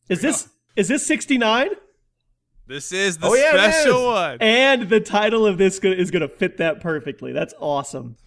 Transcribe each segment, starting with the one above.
Is this 69? This is the special one. And the title of this is going to fit that perfectly. That's awesome.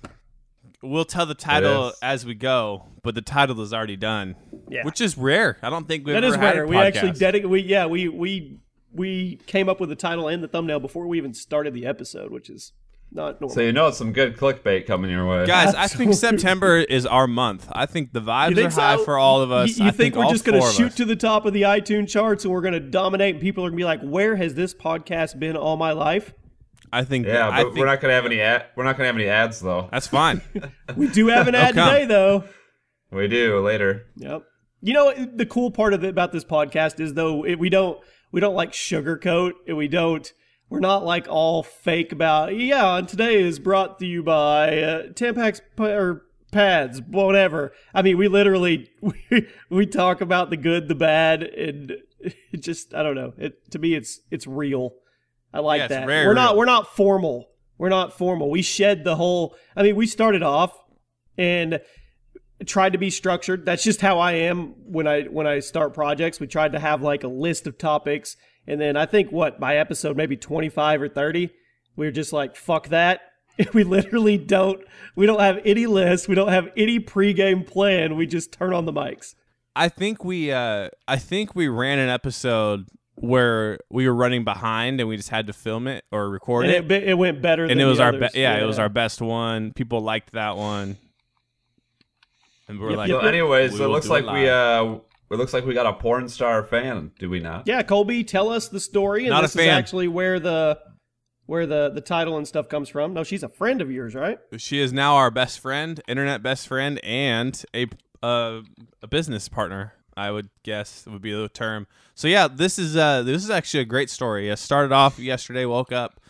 We'll tell the title as we go, but the title is already done, which is rare. I don't think we've ever had a podcast. We actually we came up with the title and the thumbnail before we even started the episode, which is not normal. So it's some good clickbait coming your way. Guys, I think September is our month. I think the vibes are high for all of us. You think we're just going to shoot to the top of the iTunes charts and we're going to dominate and people are going to be like, where has this podcast been all my life? I think but we're not going to have any we're not going to have any ads though. That's fine. We do have an ad today though. We do later. Yep. You know, the cool part about this podcast is though we don't like sugarcoat. We're not like all fake about, and today is brought to you by Tampax or pads, whatever. I mean, we literally, we talk about the good, the bad, and it just, I don't know. To me, it's real. I like that. We're not formal. We're not formal. We shed the whole, we started off and tried to be structured. That's just how I am when I start projects. We tried to have like a list of topics. And then I think by episode maybe 25 or 30, we were just like, fuck that. We literally don't have any list. We don't have any pregame plan. We just turn on the mics. I think we ran an episode where we were running behind and we just had to film it or record it. It went better than it was the our others. It was our best one. People liked that one. And we're anyways, so it looks like it looks like we got a Pornstar fan, do we not? Yeah, Colby, tell us the story. And this is actually where the title and stuff comes from. No, she's a friend of yours, right? She is now our best friend, internet best friend, and a business partner, I would guess would be the term. So yeah, this is actually a great story. I started off yesterday, woke up,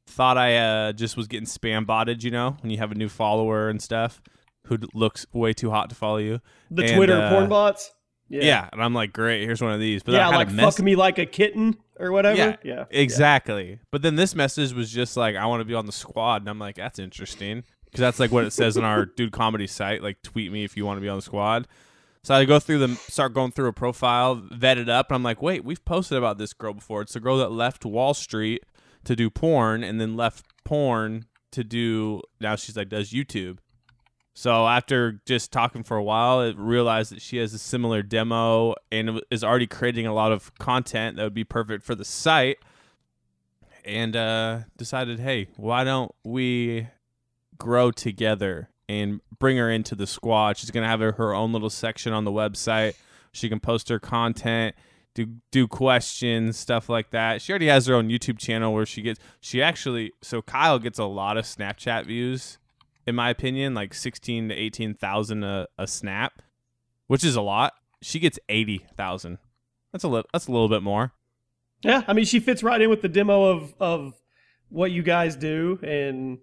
thought I just was getting spam botted, when you have a new follower and stuff who looks way too hot to follow you. The Twitter porn bots? Yeah, and I'm like, great, here's one of these. But like fuck me like a kitten or whatever. Yeah, exactly. Yeah. But then this message was just like, I want to be on the squad. And I'm like, that's interesting. Because that's like what it says on our Dude Comedy site. Like, tweet me if you want to be on the squad. So I start going through a profile, vet it up. And I'm like, wait, we've posted about this girl before. It's the girl that left Wall Street to do porn and then left porn to do, now she's like, does YouTube. So after just talking for a while, I realized that she has a similar demo and is already creating a lot of content that would be perfect for the site. And decided, hey, why don't we grow together and bring her into the squad? She's going to have her own little section on the website. She can post her content, do questions, stuff like that. She already has her own YouTube channel where so Kyle gets a lot of Snapchat views. In my opinion, like 16 to 18,000 a snap, which is a lot. She gets 80,000. That's a little bit more. Yeah, she fits right in with the demo of what you guys do, and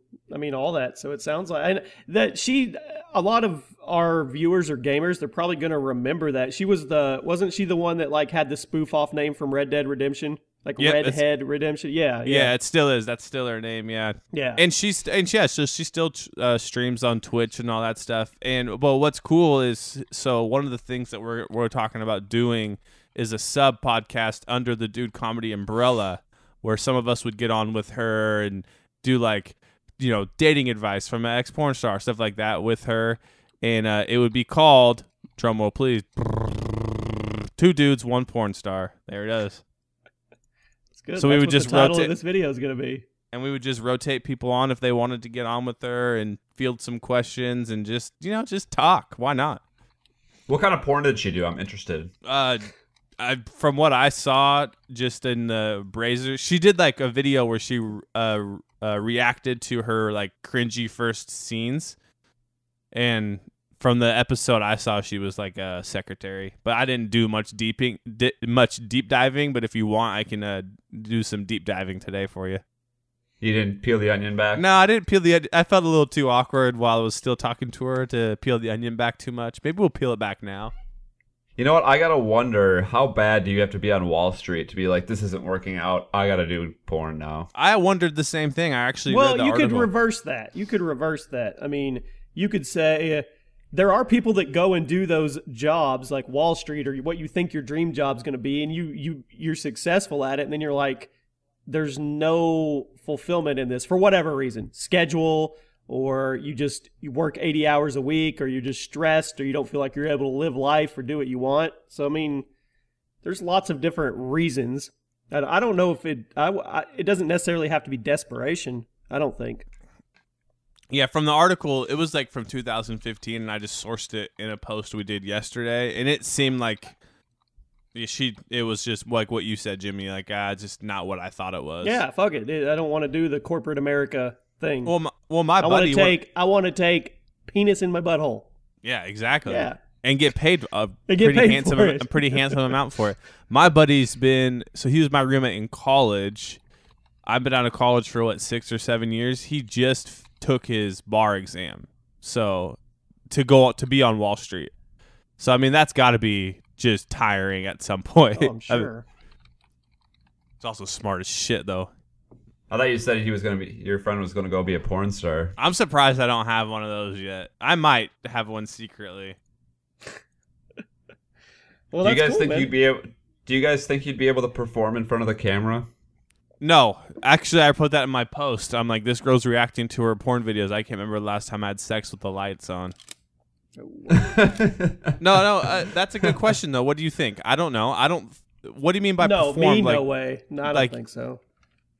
all that. So it sounds like a lot of our viewers are gamers. They're probably going to remember that wasn't she the one that like had the spoof off name from Red Dead Redemption? Like Redhead Redemption, yeah, it still is. That's still her name, yeah. And so she still streams on Twitch and all that stuff. And what's cool is, so one of the things that we're talking about doing is a sub podcast under the Dude Comedy umbrella, where some of us would get on with her and do like, dating advice from an ex-porn star, stuff like that with her, and it would be called, drumroll please, 2 Dudes, 1 Porn Star. There it is. Good. So we would just rotate. Of this video is going to be, and we would just rotate people on if they wanted to get on with her and field some questions and just talk. Why not? What kind of porn did she do? I'm interested. From what I saw, just in the Brazer, she did like a video where she reacted to her like cringy first scenes, and from the episode I saw, she was like a secretary, but I didn't do much deep diving. But if you want, I can do some deep diving today for you. You didn't peel the onion back? No, I didn't peel the onion. I felt a little too awkward while I was still talking to her to peel the onion back too much. Maybe we'll peel it back now. You know what? I gotta wonder, how bad do you have to be on Wall Street to be like, this isn't working out, I gotta do porn now? I wondered the same thing. I actually read the article. Could reverse that. You could reverse that. You could say, there are people that go and do those jobs like Wall Street or what you think your dream job's going to be, and you're successful at it, and then you're like, there's no fulfillment in this for whatever reason, schedule, or you work 80 hours a week, or you're just stressed, or you don't feel like you're able to live life or do what you want. So I mean, there's lots of different reasons. I don't know if it doesn't necessarily have to be desperation. I don't think. Yeah, from the article, it was like from 2015, and I just sourced it in a post we did yesterday, and it seemed like it was just like what you said, Jimmy, like just not what I thought it was. Yeah, fuck it. I don't want to do the corporate America thing. My buddy, I want to take penis in my butthole. Yeah, exactly. Yeah. And get paid a a pretty handsome amount for it. My buddy's so he was my roommate in college. I've been out of college for 6 or 7 years. He just took his bar exam, so to be on Wall Street. So I mean, that's got to be just tiring at some point. Oh, I'm sure. It's also smart as shit, though. I thought you said your friend was going to go be a porn star. I'm surprised I don't have one of those yet. I might have one secretly. Well, do you guys cool, think man. Do you guys think you'd be able to perform in front of the camera? No, actually, I put that in my post. I'm like, this girl's reacting to her porn videos. I can't remember the last time I had sex with the lights on. No, that's a good question though. What do you think? I don't know. What do you mean by perform? No way. No, I don't think so.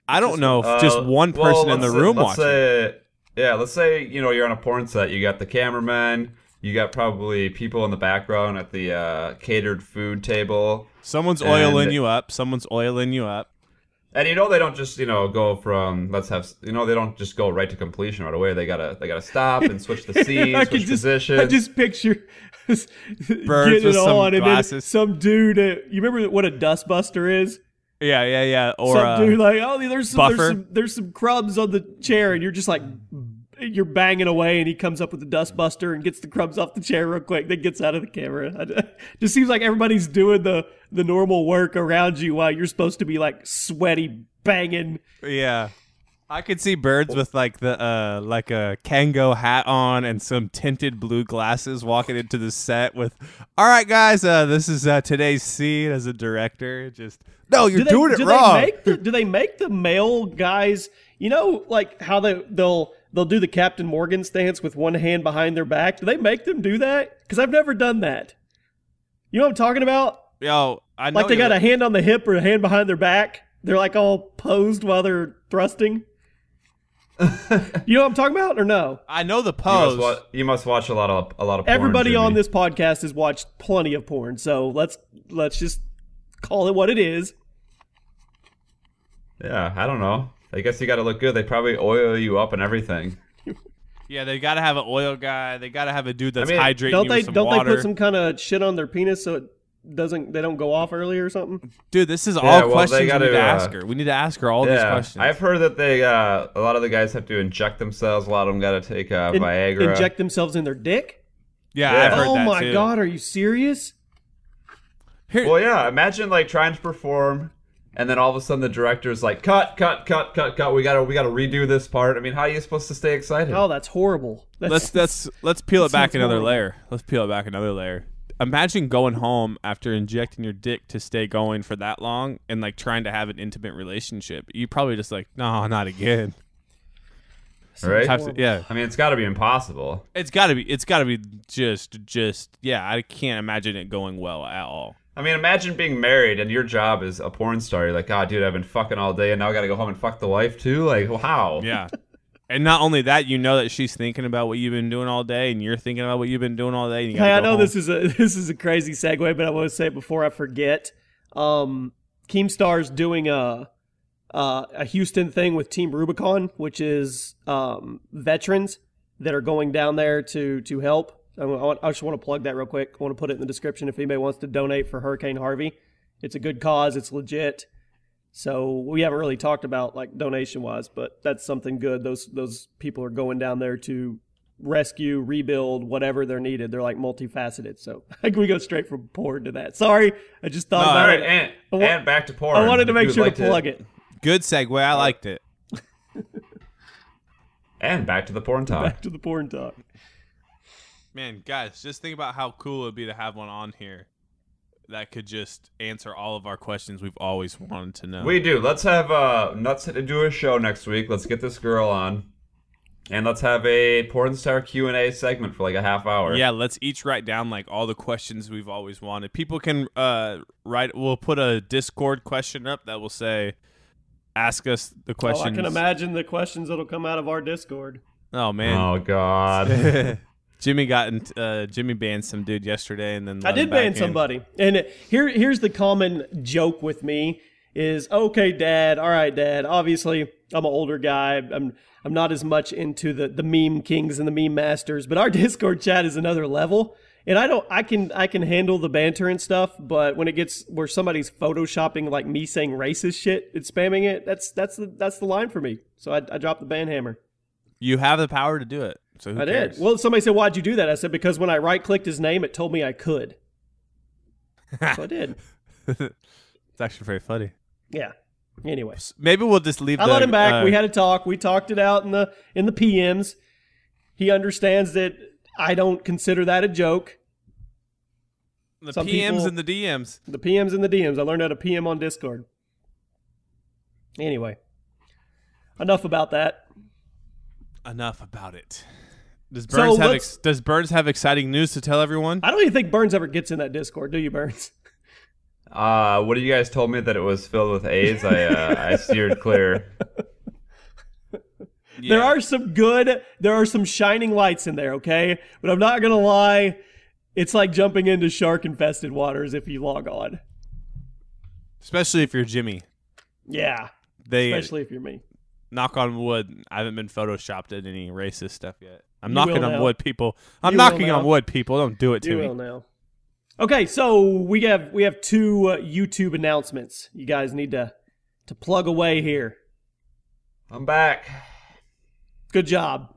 I don't know if just one person in the room watching. Let's say you're on a porn set. You got the cameraman. You got probably people in the background at the catered food table. Someone's oiling you up. And they don't just go from they don't just go right to completion right away. They gotta stop and switch the scene, switch positions. I just picture birds getting with it some on, and glasses. then some dude. You remember what a dustbuster is? Yeah. Or some dude like, there's some crumbs on the chair, and you're just like, you're banging away, and he comes up with the dustbuster and gets the crumbs off the chair real quick, then gets out of the camera. Just seems like everybody's doing the normal work around you while you're supposed to be like sweaty banging. Yeah. I could see birds with like the like a Kango hat on and some tinted blue glasses walking into the set with, all right guys, this is today's scene as a director. Just you're doing it wrong. Do they make the male guys, like how they'll do the Captain Morgan stance with one hand behind their back? Do they make them do that? Because I've never done that. You know what I'm talking about? Yo, I know. Like they got a hand on the hip or a hand behind their back. They're like all posed while they're thrusting. You know what I'm talking about, or no? I know the pose. You must watch a lot of porn. Everybody Jimmy. on this podcast has watched plenty of porn, so let's just call it what it is. Yeah, I don't know. I guess you got to look good. They probably oil you up and everything. Yeah, they got to have an oil guy. They got to have a dude that's hydrating you with some don't water. they put some kind of shit on their penis so they don't go off early or something? Dude, this is all questions we need to ask her. We need to ask her all these Yeah, questions. I've heard that a lot of the guys have to inject themselves. A lot of them got to take Viagra. Inject themselves in their dick? Yeah, I've heard that Oh my too. God, are you serious? Well, yeah. Imagine like trying to perform, and then all of a sudden the director's like, "Cut! We gotta redo this part." I mean, how are you supposed to stay excited? Oh, that's horrible. Let's peel it back another layer. Let's peel it back another layer. Imagine going home after injecting your dick to stay going for that long and like trying to have an intimate relationship. You probably just like, no, not again. Right? Yeah. I mean, it's got to be impossible. It's got to be just yeah. I can't imagine it going well at all. I mean, imagine being married and your job is a porn star. You're like, "God, dude, I've been fucking all day, and now I got to go home and fuck the wife too." Like, how? Yeah. And not only that, you know that she's thinking about what you've been doing all day, and you're thinking about what you've been doing all day. And you Hey, I know home. this is a crazy segue, but I want to say it before I forget. Keemstar's doing a Houston thing with Team Rubicon, which is veterans that are going down there to help. I just want to plug that real quick. I want to put it in the description if anybody wants to donate for Hurricane Harvey. It's a good cause. It's legit. So we haven't really talked about like donation wise, but that's something good. Those people are going down there to rescue, rebuild, whatever they're needed. They're like multifaceted. So we go straight from porn to that. Sorry, I just thought about all right, it. And back to porn. I wanted to make sure to plug it. Good segue. I liked it. And back to the porn talk. Back to the porn talk. Man, guys, just think about how cool it would be to have one on here that could just answer all of our questions we've always wanted to know. We do. Let's have Nuts to do a show next week. Let's get this girl on. And let's have a Pornstar Q&A segment for like a half hour. Yeah, let's each write down like all the questions we've always wanted. People can write. We'll put a Discord question up that will say, "Ask us the questions." Oh, I can imagine the questions that'll come out of our Discord. Oh man. Oh God. Jimmy Jimmy banned some dude yesterday, and then I did ban somebody. And here's the common joke with me is, okay, Dad. All right, Dad. Obviously, I'm an older guy. I'm not as much into the meme kings and the meme masters, but our Discord chat is another level. And I can handle the banter and stuff, but when it gets where somebody's photoshopping like me saying racist shit and spamming it, that's the line for me. So I dropped the ban hammer. You have the power to do it. So who cares? Did. Well, somebody said, "Why'd you do that?" I said, "Because when I right-clicked his name, it told me I could." So I did. It's actually very funny. Yeah. Anyway, maybe we'll just leave. I let him back. We had a talk. We talked it out in the PMs. He understands that I don't consider that a joke. The PMs and the DMs. The PMs and the DMs. I learned how to PM on Discord. Anyway, enough about that. Enough about it. Does Burns have exciting news to tell everyone? I don't even think Burns ever gets in that Discord. Do you, Burns? What you guys told me that it was filled with AIDS? I steered clear. Yeah. There are some shining lights in there, okay? But I'm not gonna lie, it's like jumping into shark-infested waters if you log on. Especially if you're Jimmy. Yeah. Especially if you're me. Knock on wood, I haven't been photoshopped at any racist stuff yet. I'm knocking on wood, people. I'm knocking on wood, people. Don't do it to me. You will now. Okay, so we have two YouTube announcements. You guys need to plug away here. I'm back. Good job.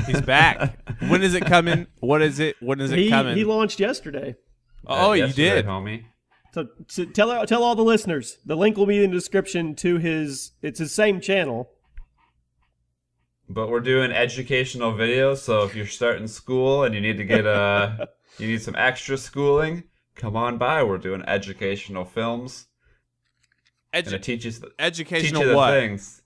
He's back. When is it coming? What is it? When is it coming? He launched yesterday. Oh, you did, homie. So tell all the listeners. The link will be in the description to it's his same channel. But we're doing educational videos, so if you're starting school and you need to get you need some extra schooling, come on by. We're doing educational films. And it teaches educational teach you the what? Things.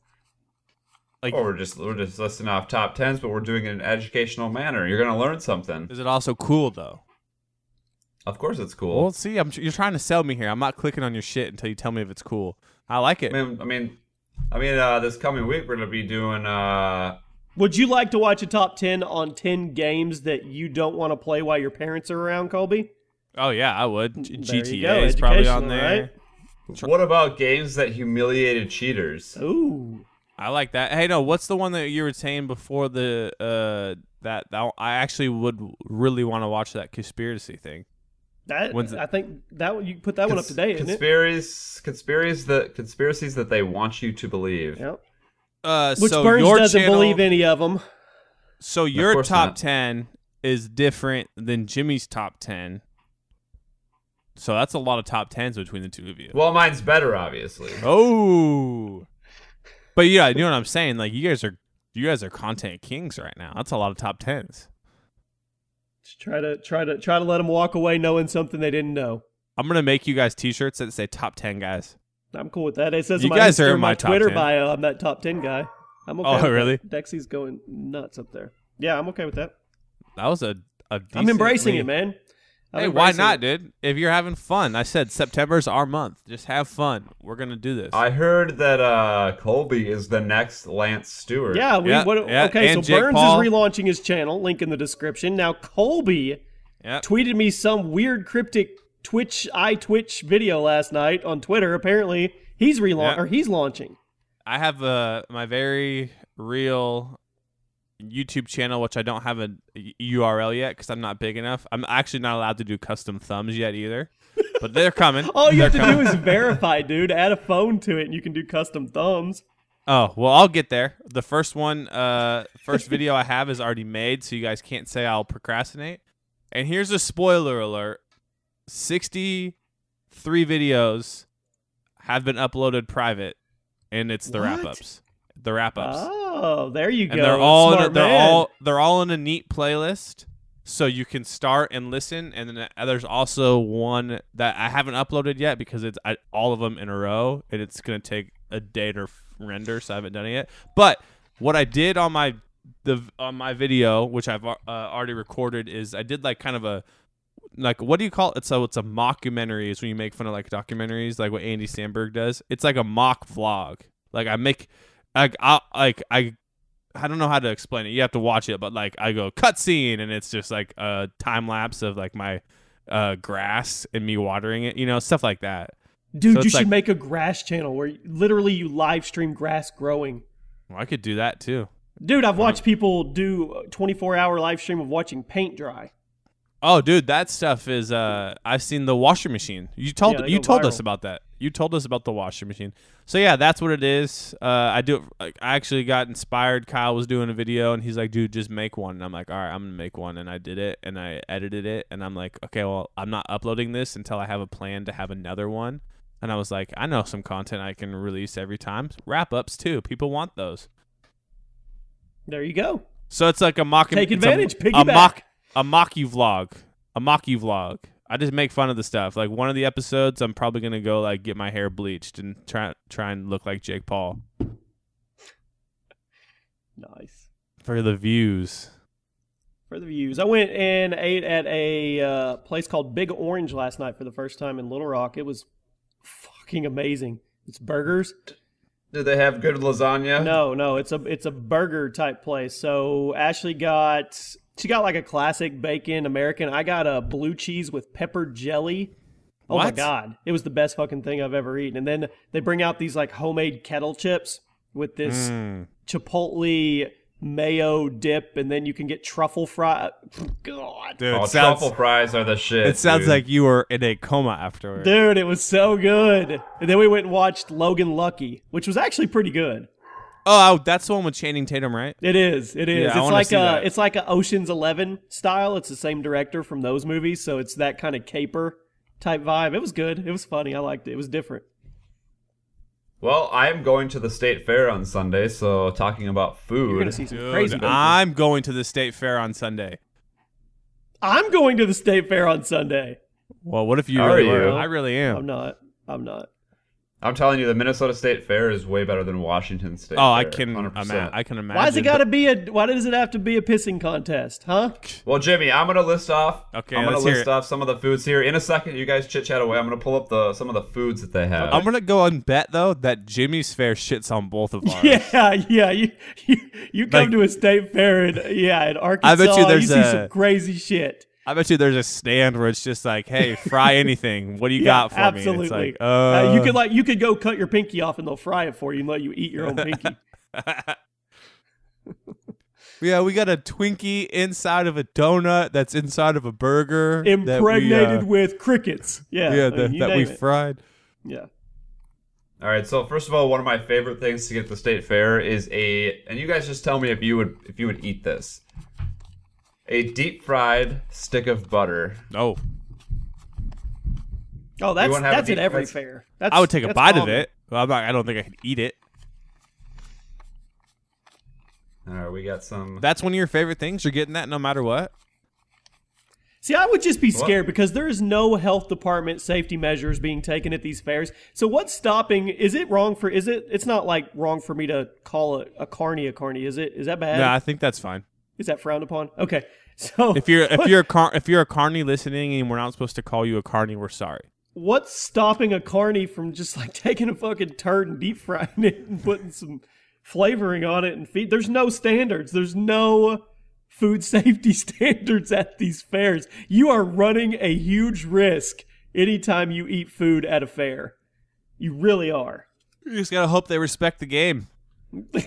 Like, or we're just listing off top 10s, but we're doing it in an educational manner. You're gonna learn something. Is it also cool though? Of course it's cool. Well, see, you're trying to sell me here. I'm not clicking on your shit until you tell me if it's cool. I like it. I mean, this coming week we're gonna be doing. Would you like to watch a top 10 on 10 games that you don't want to play while your parents are around, Colby? Oh yeah, I would. GTA is probably on there. Right? What about games that humiliated cheaters? Ooh, I like that. Hey, no, what's the one that you were saying before that I actually would really want to watch that conspiracy thing? I think that you put that one up to date, isn't it? Conspiracies that they want you to believe. Yep. Which so Burns doesn't believe any of them. So your top 10 is different than Jimmy's top 10. So that's a lot of top 10s between the two of you. Well, mine's better, obviously. Oh. But yeah, you know what I'm saying? Like you guys are content kings right now. That's a lot of top 10s. Just try to let them walk away knowing something they didn't know. I'm gonna make you guys T-shirts that say top 10 guys. I'm cool with that. It says you on guys are in my top Twitter 10. bio, I'm that top 10 guy. I'm okay. Oh, really? That. Dexy's going nuts up there. Yeah, I'm okay with that. That was a I'm embracing it, man. Hey, why not, dude? If you're having fun. I said September's our month. Just have fun. We're going to do this. I heard that Colby is the next Lance Stewart. Yeah. Okay, so Jake Burns Paul is relaunching his channel. Link in the description. Now, Colby tweeted me some weird cryptic Twitch video last night on Twitter. Apparently, he's launching. I have my very real YouTube channel, which I don't have a URL yet because I'm not big enough. I'm actually not allowed to do custom thumbs yet either, but they're coming. All you have to do is verify, dude. Add a phone to it, and you can do custom thumbs. Oh, well, I'll get there. The first video I have is already made, so you guys can't say I'll procrastinate. And here's a spoiler alert. 63 videos have been uploaded private, and it's the wrap-ups. The wrap-ups. Oh, there you go. And they're all Smart man. they're all in a neat playlist. So you can start and listen, and then there's also one that I haven't uploaded yet because it's all of them in a row, and it's gonna take a day to render, so I haven't done it yet. But what I did on my video, which I've already recorded, is I did like kind of a what do you call it? So it's a mockumentary. Is when you make fun of like documentaries, like what Andy Samberg does. It's like a mock vlog. Like I make I don't know how to explain it. You have to watch it, but like I go cutscene, and it's just like a time lapse of like my grass and me watering it, stuff like that. Dude, So you it's should like- make a grass channel where literally you live stream grass growing. Well, I could do that too. Dude, I've watched people do a 24-hour live stream of watching paint dry. Oh, dude, that stuff is. I've seen the washing machine. You told they you go told us viral. about that. You told us about the washing machine. So yeah, that's what it is. I do. I actually got inspired. Kyle was doing a video, and he's like, "Dude, just make one." And I'm like, "All right, I'm gonna make one." And I did it, and I edited it, and I'm like, "Okay, well, I'm not uploading this until I have a plan to have another one." And I was like, "I know some content I can release every time. Wrap ups too. People want those." There you go. So it's like a mock. Take it's advantage, A piggyback. mock you vlog. A mock you vlog. I just make fun of the stuff. Like one of the episodes, I'm probably gonna go like get my hair bleached and try and look like Jake Paul Nice. for the views. For the views. I went and ate at a place called Big Orange last night for the first time in Little Rock. It was fucking amazing. It's burgers. Do they have good lasagna? No, it's a burger type place. So Ashley got like a classic bacon American. I got a blue cheese with pepper jelly. Oh my What? God. It was the best fucking thing I've ever eaten. And then they bring out these like homemade kettle chips with this chipotle mayo dip, and then you can get truffle fry. God. Dude, Oh, truffle fries are the shit. it sounds dude. like you were in a coma afterward. Dude, it was so good. And then we went and watched Logan Lucky, which was actually pretty good. Oh, that's the one with Channing Tatum, right? It is. It is. Yeah, I wanna see that. It's like a Ocean's 11 style. It's the same director from those movies, so it's that kind of caper type vibe. It was good. It was funny. I liked it. It was different. Well, I am going to the state fair on Sunday, so talking about You're food. gonna see some Dude, crazy bacon. I'm going to the state fair on Sunday. I'm going to the state fair on Sunday. Well, what if you Are really you? were? I really am. I'm not. I'm telling you, the Minnesota State Fair is way better than Washington State Oh, Fair. I can 100%. I can imagine. Why does it have to be a pissing contest, huh? Well, Jimmy, I'm gonna list off. Okay, I'm gonna let's hear list it. off some of the foods here in a second. You guys chit chat away. I'm gonna pull up some of the foods that they have. I'm gonna go and bet though that Jimmy's fair shits on both of ours. Yeah. You come Like- to a state fair in Arkansas. bet you there's you see a- some crazy shit. I bet you there's a stand where it's just like, hey, fry anything. What do you got for absolutely. me? It's like, you could go cut your pinky off and they'll fry it for you and let you eat your own pinky. yeah, we got a Twinkie inside of a donut that's inside of a burger. Impregnated with crickets. Yeah, Yeah, I mean, you that we name it. fried. Yeah. All right. So first of all, one of my favorite things to get at the state fair is and you guys just tell me if you would eat this. A deep fried stick of butter. Oh, Oh, wanna have a that's at deep every fried- fair. That's, I would take a that's bite of common. it. Well, I don't think I could eat it. All right, we got some. That's one of your favorite things. You're getting that no matter what. See, I would just be scared because there is no health department safety measures being taken at these fairs. So what's stopping? It's not like wrong for me to call a carny a carny, is it? Is that bad? Yeah, I think that's fine. Is that frowned upon? Okay. So If you're a carny listening and we're not supposed to call you a carny, we're sorry. what's stopping a carny from just like taking a fucking turd and deep frying it and putting some flavoring on it and feed? There's no standards. There's no food safety standards at these fairs. You are running a huge risk anytime you eat food at a fair. You really are. You just gotta hope they respect the game.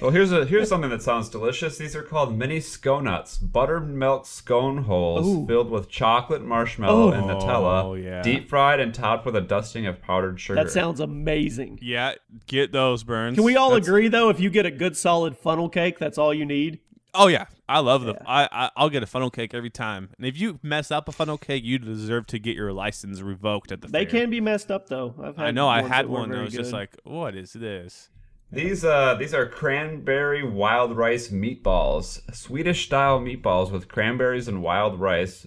Well, here's something that sounds delicious. These are called mini sconuts, buttermilk scone holes Ooh. filled with chocolate, marshmallow, and Nutella, Oh, yeah. deep fried and topped with a dusting of powdered sugar. That sounds amazing. Yeah, get those, Burns. Can we all That's- agree though, if you get a good solid funnel cake, that's all you need? Oh yeah, I love them. I'll get a funnel cake every time. And if you mess up a funnel cake, you deserve to get your license revoked at the They fair. can be messed up though. I know. I ones had that weren't one that very was just good. like, what is this? These are cranberry wild rice meatballs, Swedish style meatballs with cranberries and wild rice,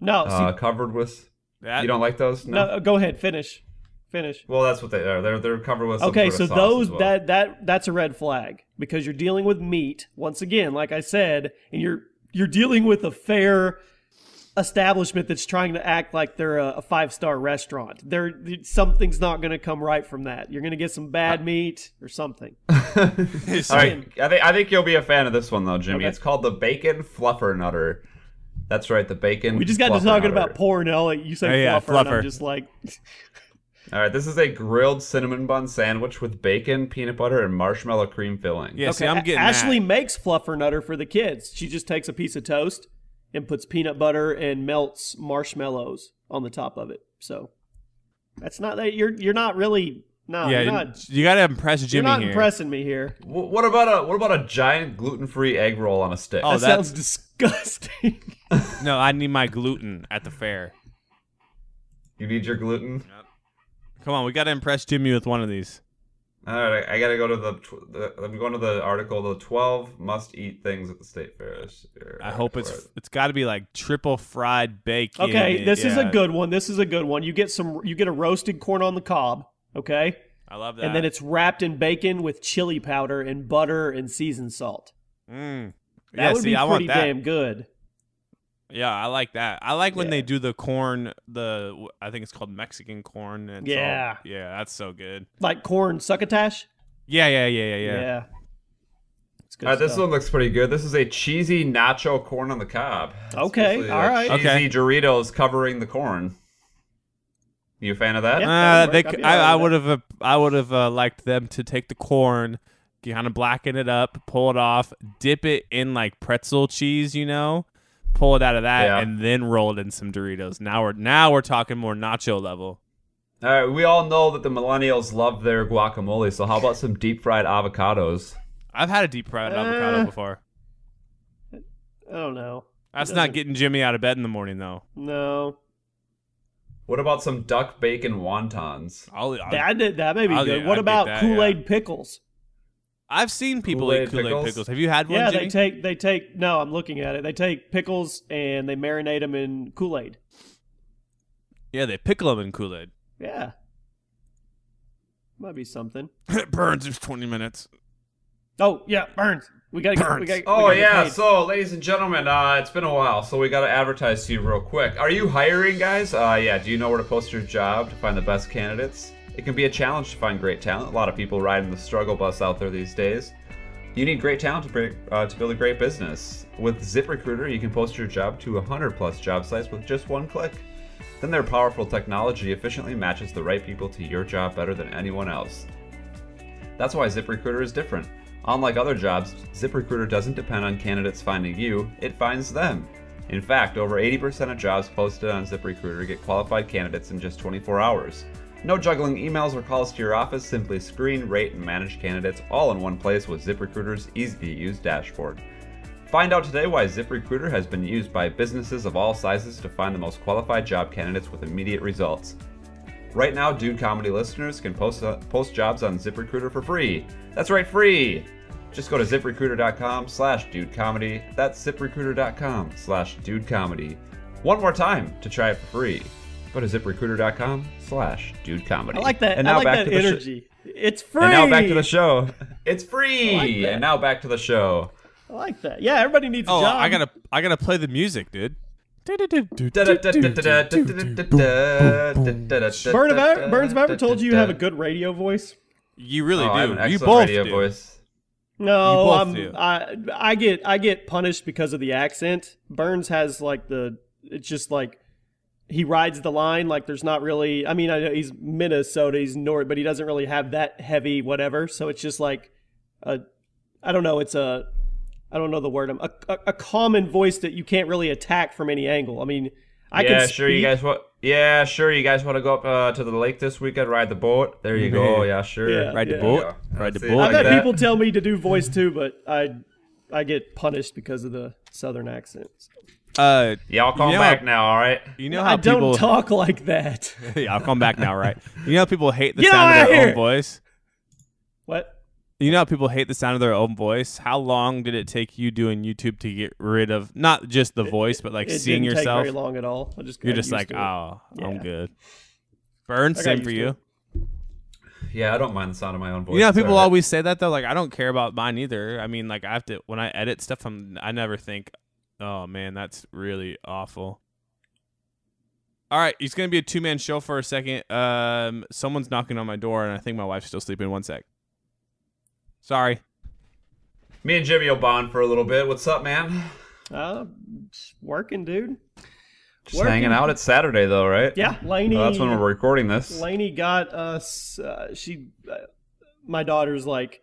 No, covered with. That, You don't like those? no. Go ahead. Finish. Well, that's what they are. They're covered with. Some Okay, sort so of sauce those as well. that's a red flag because you're dealing with meat once again, like I said, and you're dealing with a fair establishment that's trying to act like they're a 5-star restaurant. Something's not going to come right from that. You're going to get some bad meat or something. All right, I think you'll be a fan of this one though, Jimmy. Okay. It's called the Bacon Fluffer Nutter. That's right, the bacon. We just got to fluffer talking nutter. about porn, and like you say yeah, fluffer, and I'm fluffer. just like, All right, this is a grilled cinnamon bun sandwich with bacon, peanut butter, and marshmallow cream filling. yeah, see, okay, I'm getting Ashley that. makes fluffer nutter for the kids. She just takes a piece of toast and puts peanut butter and melts marshmallows on the top of it. So that's not that you're not really Yeah, you're not, you got to impress you're Jimmy not here. impressing me here. What about a giant gluten-free egg roll on a stick? Oh, That that's- sounds disgusting. No, I need my gluten at the fair. You need your gluten. Come on, we got to impress Jimmy with one of these. All right, I gotta go to I'm going to the article, the 12 must-eat things at the state fair this year. I hope it's got to be like triple fried bacon. Okay, this is a Yeah, good one. This is a good one. You get a roasted corn on the cob, okay? I love that. And then it's wrapped in bacon with chili powder and butter and seasoned salt. That That would be I want pretty that. damn good. Yeah, I like that. I like when Yeah. they do the corn. I think it's called Mexican corn. And it's Yeah. all- yeah, that's so good. Like corn succotash? Yeah. It's good This stuff. one looks pretty good. This is a cheesy nacho corn on the cob. It's Okay, basically all right. Cheesy Okay. Doritos covering the corn. You a fan of that? Yeah. that'd work. I'd be all right I with would have liked them to take the corn, kind of blacken it up, pull it off, dip it in like pretzel cheese, pull it out of that, Yeah. and then roll it in some Doritos. Now we're talking more nacho level. All right, we all know that the millennials love their guacamole, so how about some deep fried avocados? I've had a deep fried avocado before. I don't know. That's It not doesn't- getting Jimmy out of bed in the morning though. No. What about some duck bacon wontons? That may be I'll- good. I'd What get about that, Kool-Aid pickles? I've seen people Kool-Aid eat Kool-Aid pickles? pickles. Have you had one, Yeah, Jimmy? they take no, I'm looking at it. They take pickles and they marinate them in Kool-Aid. Yeah, they pickle them in Kool-Aid. Yeah. Might be something. It burns. It's 20 minutes. Oh, yeah, Burns. We got to Burns. So ladies and gentlemen, it's been a while, so we got to advertise to you real quick. Are you hiring, guys? Do you know where to post your job to find the best candidates? It can be a challenge to find great talent. A lot of people riding the struggle bus out there these days. You need great talent to build a great business. With ZipRecruiter, you can post your job to 100 plus job sites with just one click. Then their powerful technology efficiently matches the right people to your job better than anyone else. That's why ZipRecruiter is different. Unlike other jobs, ZipRecruiter doesn't depend on candidates finding you, it finds them. In fact, over 80% of jobs posted on ZipRecruiter get qualified candidates in just 24 hours. No juggling emails or calls to your office, simply screen, rate, and manage candidates all in one place with ZipRecruiter's easy-to-use dashboard. Find out today why ZipRecruiter has been used by businesses of all sizes to find the most qualified job candidates with immediate results. Right now, Dude Comedy listeners can post jobs on ZipRecruiter for free. That's right, free! Just go to ZipRecruiter.com/DudeComedy. That's ZipRecruiter.com/DudeComedy. One more time to try it for free. Go to ZipRecruiter.com/DudeComedy. I like that. And now I like back that to the energy. It's free. And now back to the show. It's free! I like that. And now back to the show. I like that. Yeah, everybody needs a Oh, job. I gotta play the music, dude. Burns, have I ever told you have a good radio voice? You really I have do. an You excellent both radio do. voice. No, You both do. I get punished because of the accent. Burns has like it's just like he rides the line like there's not really. I mean, I know he's Minnesota, he's North, but he doesn't really have that heavy whatever. So it's just like I don't know. I don't know the word. A common voice that you can't really attack from any angle. I mean, I can Sure. You guys want? Yeah, sure. You guys want to go up to the lake this weekend? Ride the boat. There you go. Yeah, sure. Yeah. Ride the Yeah. boat. Yeah. Ride the See, boat. I've like had that. people tell me to do voice too, but I get punished because of the southern accent. Y'all come back now, all right? You know how I don't people talk like that. Yeah, I'll come back now, right? You know how people hate the Get sound out of their here! own voice? What? You know how people hate the sound of their own voice? How long did it take you doing YouTube to get rid of not just the voice, but like It seeing didn't yourself? take very long at all. You're just like, oh, I'm good. Burn, same for you. Yeah, I don't mind the sound of my own voice. You know, people always say that though. Like, I don't care about mine either. I mean, like, I have to when I edit stuff. I never think, oh man, that's really awful. All right, it's gonna be a 2-man show for a second. Someone's knocking on my door, and I think my wife's still sleeping. 1 sec. Sorry. Me and Jimmy will bond for a little bit. What's up, man? Just working, dude. Just hanging out. It's Saturday, though, right? Yeah, Lainey. That's when we're recording this. Lainey got us. My daughter's like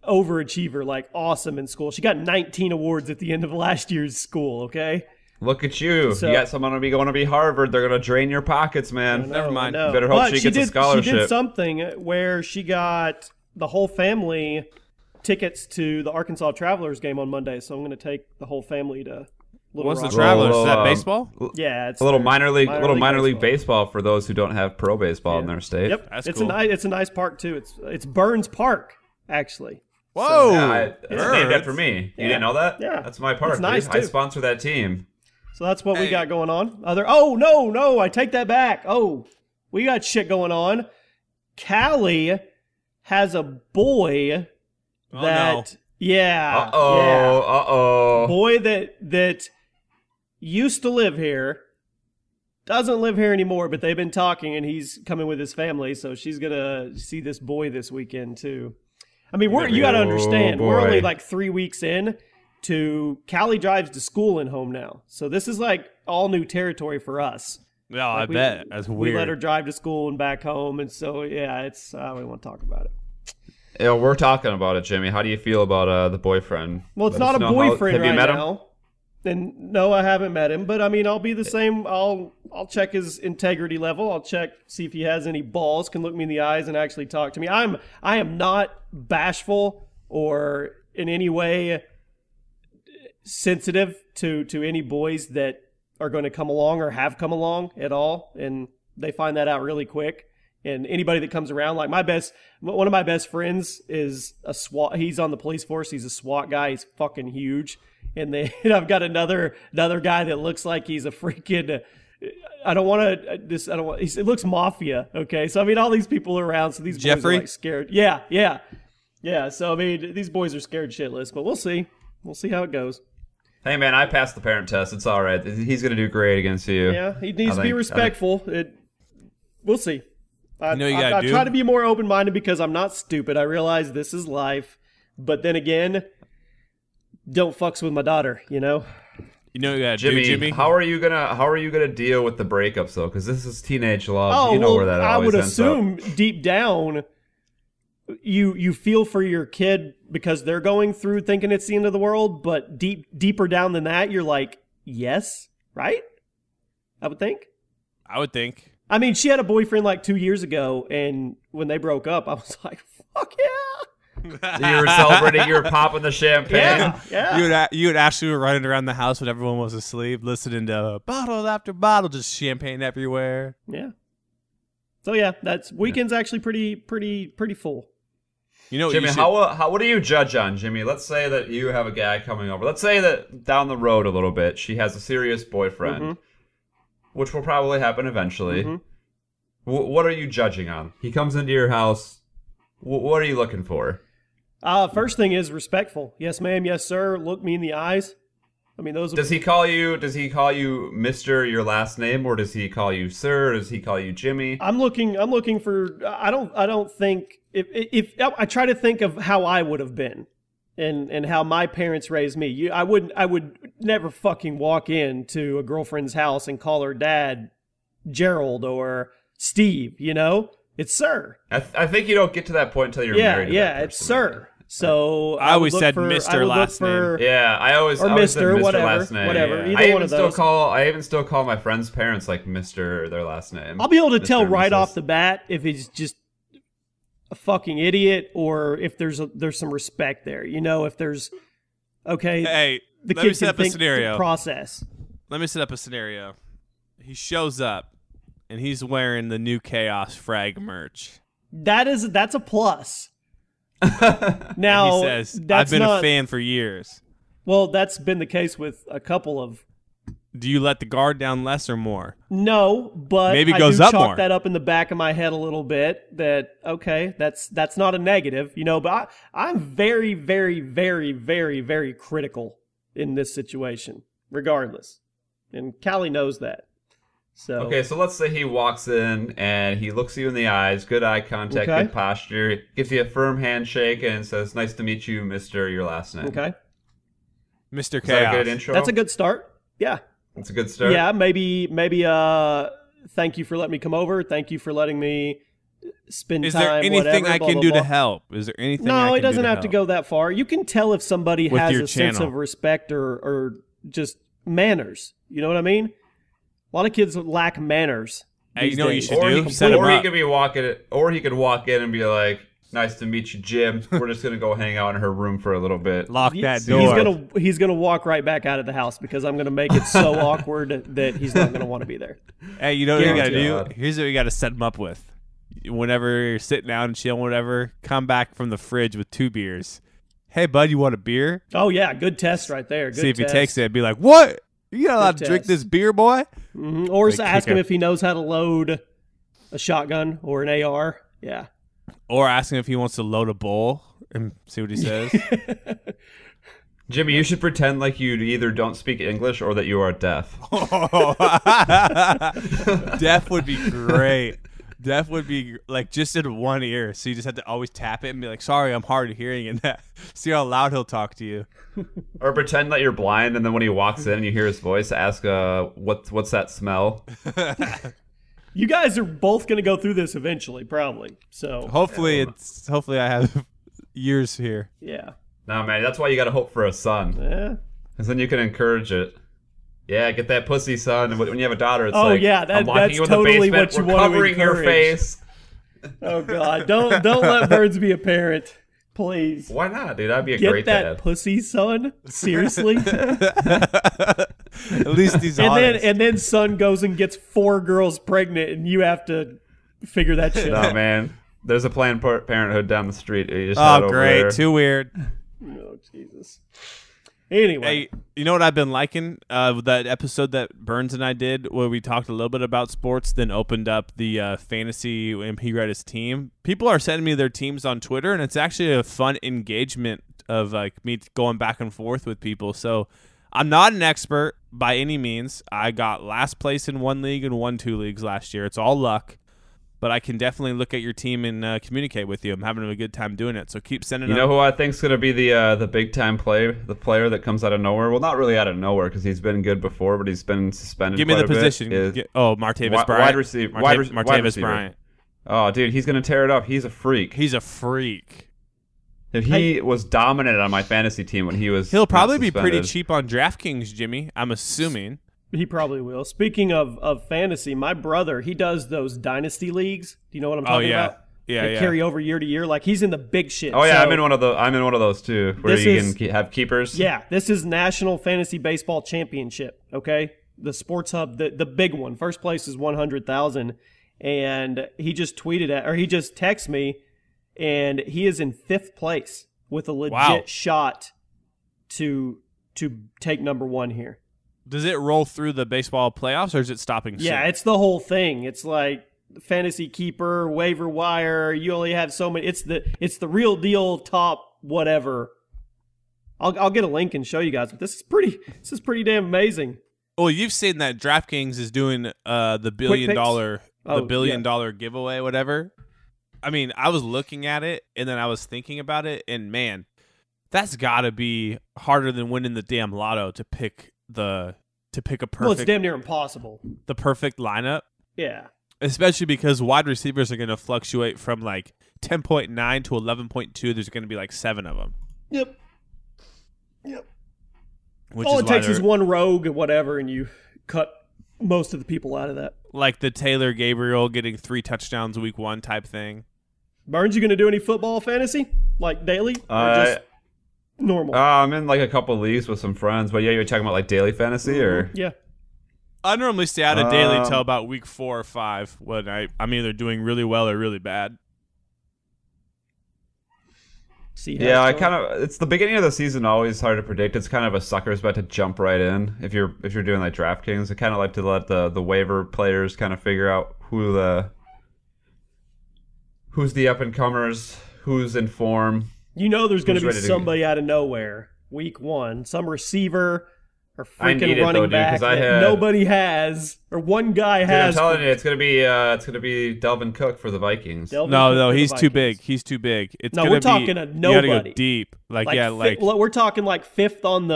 overachiever, like awesome in school. She got 19 awards at the end of last year's school. Okay. Look at you. So, you got someone going to be Harvard. They're going to drain your pockets, man. Never mind. You better hope she gets a scholarship. She did something where she got the whole family tickets to the Arkansas Travelers game on Monday. So I'm going to take the whole family to Little What's Rock. the Travelers? Is that baseball? Yeah, it's a little minor league baseball. baseball for those who don't have pro baseball in their state. Yep, That's it's cool. it's a nice park too. It's Burns Park actually. Whoa! It's named after me. You didn't know that? Yeah. That's my park. It's nice, dude. I too. sponsor that team. So that's what we got going on. Oh no, I take that back. Oh, we got shit going on. Callie has a boy that yeah. Boy that used to live here. Doesn't live here anymore, but they've been talking and he's coming with his family, so she's gonna see this boy this weekend too. I mean, you gotta understand, we're only like 3 weeks in. Callie drives to school and home now. So this is like all new territory for us. Yeah, like I bet. That's weird. We let her drive to school and back home. And so, yeah, it's, I don't want to talk about it. Yeah, we're talking about it, Jimmy. How do you feel about the boyfriend? Well, it's not a boyfriend have you right met him? now. And no, I haven't met him, but I mean, I'll be the same. I'll check his integrity level. I'll see if he has any balls, can look me in the eyes and actually talk to me. I am not bashful or in any way sensitive to any boys that are going to come along or have come along at all, and they find that out really quick. And anybody that comes around, like one of my best friends is a SWAT. He's on the police force. He's a SWAT guy. He's fucking huge. And I've got another guy that looks like he's a freaking. It looks mafia. Okay, so I mean, all these people are around, so these boys are like scared. Yeah. So I mean, these boys are scared shitless, but we'll see. We'll see how it goes. Hey man, I passed the parent test. It's all right. He's gonna do great against you. Yeah, he needs to be respectful. We'll see. I do. try to be more open-minded because I'm not stupid. I realize this is life, but then again, don't fucks with my daughter. You know. You know what you gotta Jimmy, do, Jimmy. How are you gonna deal with the breakups though? Because this is teenage love. Oh, you know where that I always would ends up. assume deep down, you feel for your kid because they're going through thinking it's the end of the world, but deeper down than that, you're like, yes, right? I would think. I mean, she had a boyfriend like 2 years ago, and when they broke up, I was like, fuck yeah. You were celebrating, you were popping the champagne. Yeah. You and Ashley were running around the house when everyone was asleep, listening to bottle after bottle, just champagne everywhere. Yeah. So yeah, that's weekend's actually pretty full. You know, Jimmy, what do you judge on, Jimmy? Let's say that you have a guy coming over. Let's say that down the road a little bit, she has a serious boyfriend, which will probably happen eventually. What are you judging on? He comes into your house. What are you looking for? First thing is respectful. Yes, ma'am. Yes, sir. Look me in the eyes. I mean, those. Does he call you Mr. your last name, or does he call you Sir? Or does he call you Jimmy? I'm looking for. I don't think if I try to think of how I would have been, and how my parents raised me. I would never fucking walk into a girlfriend's house and call her dad Gerald or Steve. You know, it's sir. I think you don't get to that point until you're married. Yeah, it's sir. So I always said Mr. last name. Yeah, I always said Mr. whatever, last name. whatever. Yeah. Either one of those. I even still call my friends' parents like Mr. their last name. I'll be able to Mr. tell right Mrs. off the bat if he's just a fucking idiot or if there's some respect there. You know, if there's Hey, the let me kid set can up a think scenario. process. Let me set up a scenario. He shows up and he's wearing the new Chaos Frag merch. That's a plus. Now, He says, that's I've been not, a fan for years. Well, that's been the case with a couple of. Do you let the guard down less or more? No, but Maybe I goes do up chalk more. that up in the back of my head a little bit. That okay, that's not a negative, But I'm very, very, very, very, very critical in this situation, regardless, and Callie knows that. So Okay, so let's say he walks in and he looks you in the eyes, good eye contact, Okay. good posture, gives you a firm handshake and says, "Nice to meet you, Mr. Your last name." Okay, Mr. Is that a Chaos. good intro? that's a good start. Yeah, That's a good start. yeah. Maybe. Thank you for letting me come over. Thank you for letting me spend Is time. there anything whatever, I blah, can blah, do blah. to help? Is there anything I No, can it doesn't do have to help? go that far. You can tell if somebody With has your a sense channel. of respect or just manners. You know what I mean? A lot of kids lack manners. Hey, you these know what you days. should Or do? he, Set him or he up. could be or he could walk in and be like, "Nice to meet you, Jim. We're just gonna go hang out in her room for a little bit." Lock that He's door. he's gonna walk right back out of the house because I'm gonna make it so awkward that he's not gonna want to be there. Hey, you know what you got to do? God. Here's what you got to set him up with. Whenever you're sitting down and chilling, whatever, come back from the fridge with 2 beers. Hey, bud, you want a beer? Oh yeah, good test right there. Good See if test. he takes it. Be like, what? You not allowed Good to drink test. this beer, boy? Mhm. Or Like, ask kick him a- if he knows how to load a shotgun or an AR. Yeah. Or ask him if he wants to load a bowl and see what he says. Jimmy, you should pretend like you either don't speak English or that you are deaf. Deaf would be great. Deaf would be like just in one ear, so you just have to always tap it and be like, "Sorry, I'm hard of hearing," and see how loud he'll talk to you. Or pretend that you're blind, and then when he walks in and you hear his voice, ask, what's that smell?" You guys are both going to go through this eventually, probably. So, Hopefully, I have years here. yeah. No, man, that's why you gotta hope for a son. Yeah. Because then you can encourage it. Yeah, get that pussy, son. And when you have a daughter, it's Oh, like, yeah, I'm locking that's you in the totally basement. what you We're want to covering your encourage. face. Oh, God. Don't let Burns be a parent. Please. Why not, dude? That'd be a Get great that dad. pussy, son. Seriously? At least he's honest. and then son goes and gets 4 girls pregnant, and you have to figure that shit No, out. man. There's a Planned Parenthood down the street. You just head Oh, over great! there. Too weird. Oh, Jesus. Anyway. Hey, you know what I've been liking? That episode that Burns and I did where we talked a little bit about sports, then opened up the fantasy and he read his team. People are sending me their teams on Twitter, and it's actually a fun engagement of like me going back and forth with people. So I'm not an expert by any means. I got last place in 1 league and won 2 leagues last year. It's all luck. But I can definitely look at your team and communicate with you. I'm having a good time doing it. So keep sending You them. know who I think's gonna be the big time the player that comes out of nowhere? Well, not really out of nowhere because he's been good before, but he's been suspended. Give me the quite a bit, position. is Martavis wide Bryant. receiver. Martavis Wide receiver. Bryant. Oh, dude, he's gonna tear it up. He's a freak. He's a freak. If he was dominant on my fantasy team when he was, He'll not probably be pretty suspended. cheap on DraftKings, Jimmy. I'm assuming. He probably will. Speaking of fantasy, my brother, he does those dynasty leagues. Do you know what I'm talking about? Yeah, They yeah. carry over year to year. Like he's in the big shit. Oh yeah, So, I'm in one of those too, where This you is- can have keepers. Yeah, this is National Fantasy Baseball Championship. Okay, the Sports Hub, the big one. First place is 100,000, and he just he just texted me, and he is in 5th place with a legit Wow. shot to take number 1 here. Does it roll through the baseball playoffs, or is it stopping soon? Yeah, it's the whole thing. It's like fantasy keeper, waiver wire. You only have so many. It's the real deal top whatever. I'll get a link and show you guys. But this is pretty damn amazing. Well, you've seen that DraftKings is doing the $1 billion picks? Oh, $1 billion giveaway, whatever. I mean, I was looking at it and then I was thinking about it, and man, that's got to be harder than winning the damn lotto to pick a perfect Well, it's damn near impossible. the perfect lineup. Yeah. Especially because wide receivers are going to fluctuate from like 10.9 to 11.2. There's going to be like 7 of them. Yep. Which All is it why takes is they're- one rogue or whatever, and you cut most of the people out of that. like the Taylor Gabriel getting 3 touchdowns week 1 type thing. Burns, you going to do any football fantasy? Like daily? Or just normal? I'm in like a couple leagues with some friends, but yeah, you're talking about like daily fantasy or Yeah. I normally stay out of daily till about week 4 or 5 when I'm either doing really well or really bad. See how Yeah, it's going. it's the beginning of the season, always hard to predict. It's kind of a sucker's bet to jump right in if you're doing like DraftKings. I kind of like to let the waiver players kind of figure out who's the up and comers, who's in form. You know there's going to be ready to somebody out of nowhere week 1, some receiver or I need freaking it, running though, dude, back 'cause I that had- nobody has, or one guy Dude, I'm has. telling you, it's gonna be Delvin Cook for the Vikings. Delvin No, Cook no, for the he's too big. Vikings. He's too big. It's No, gonna we're talking be, a You gotta nobody. go deep. Like we're talking like 5th on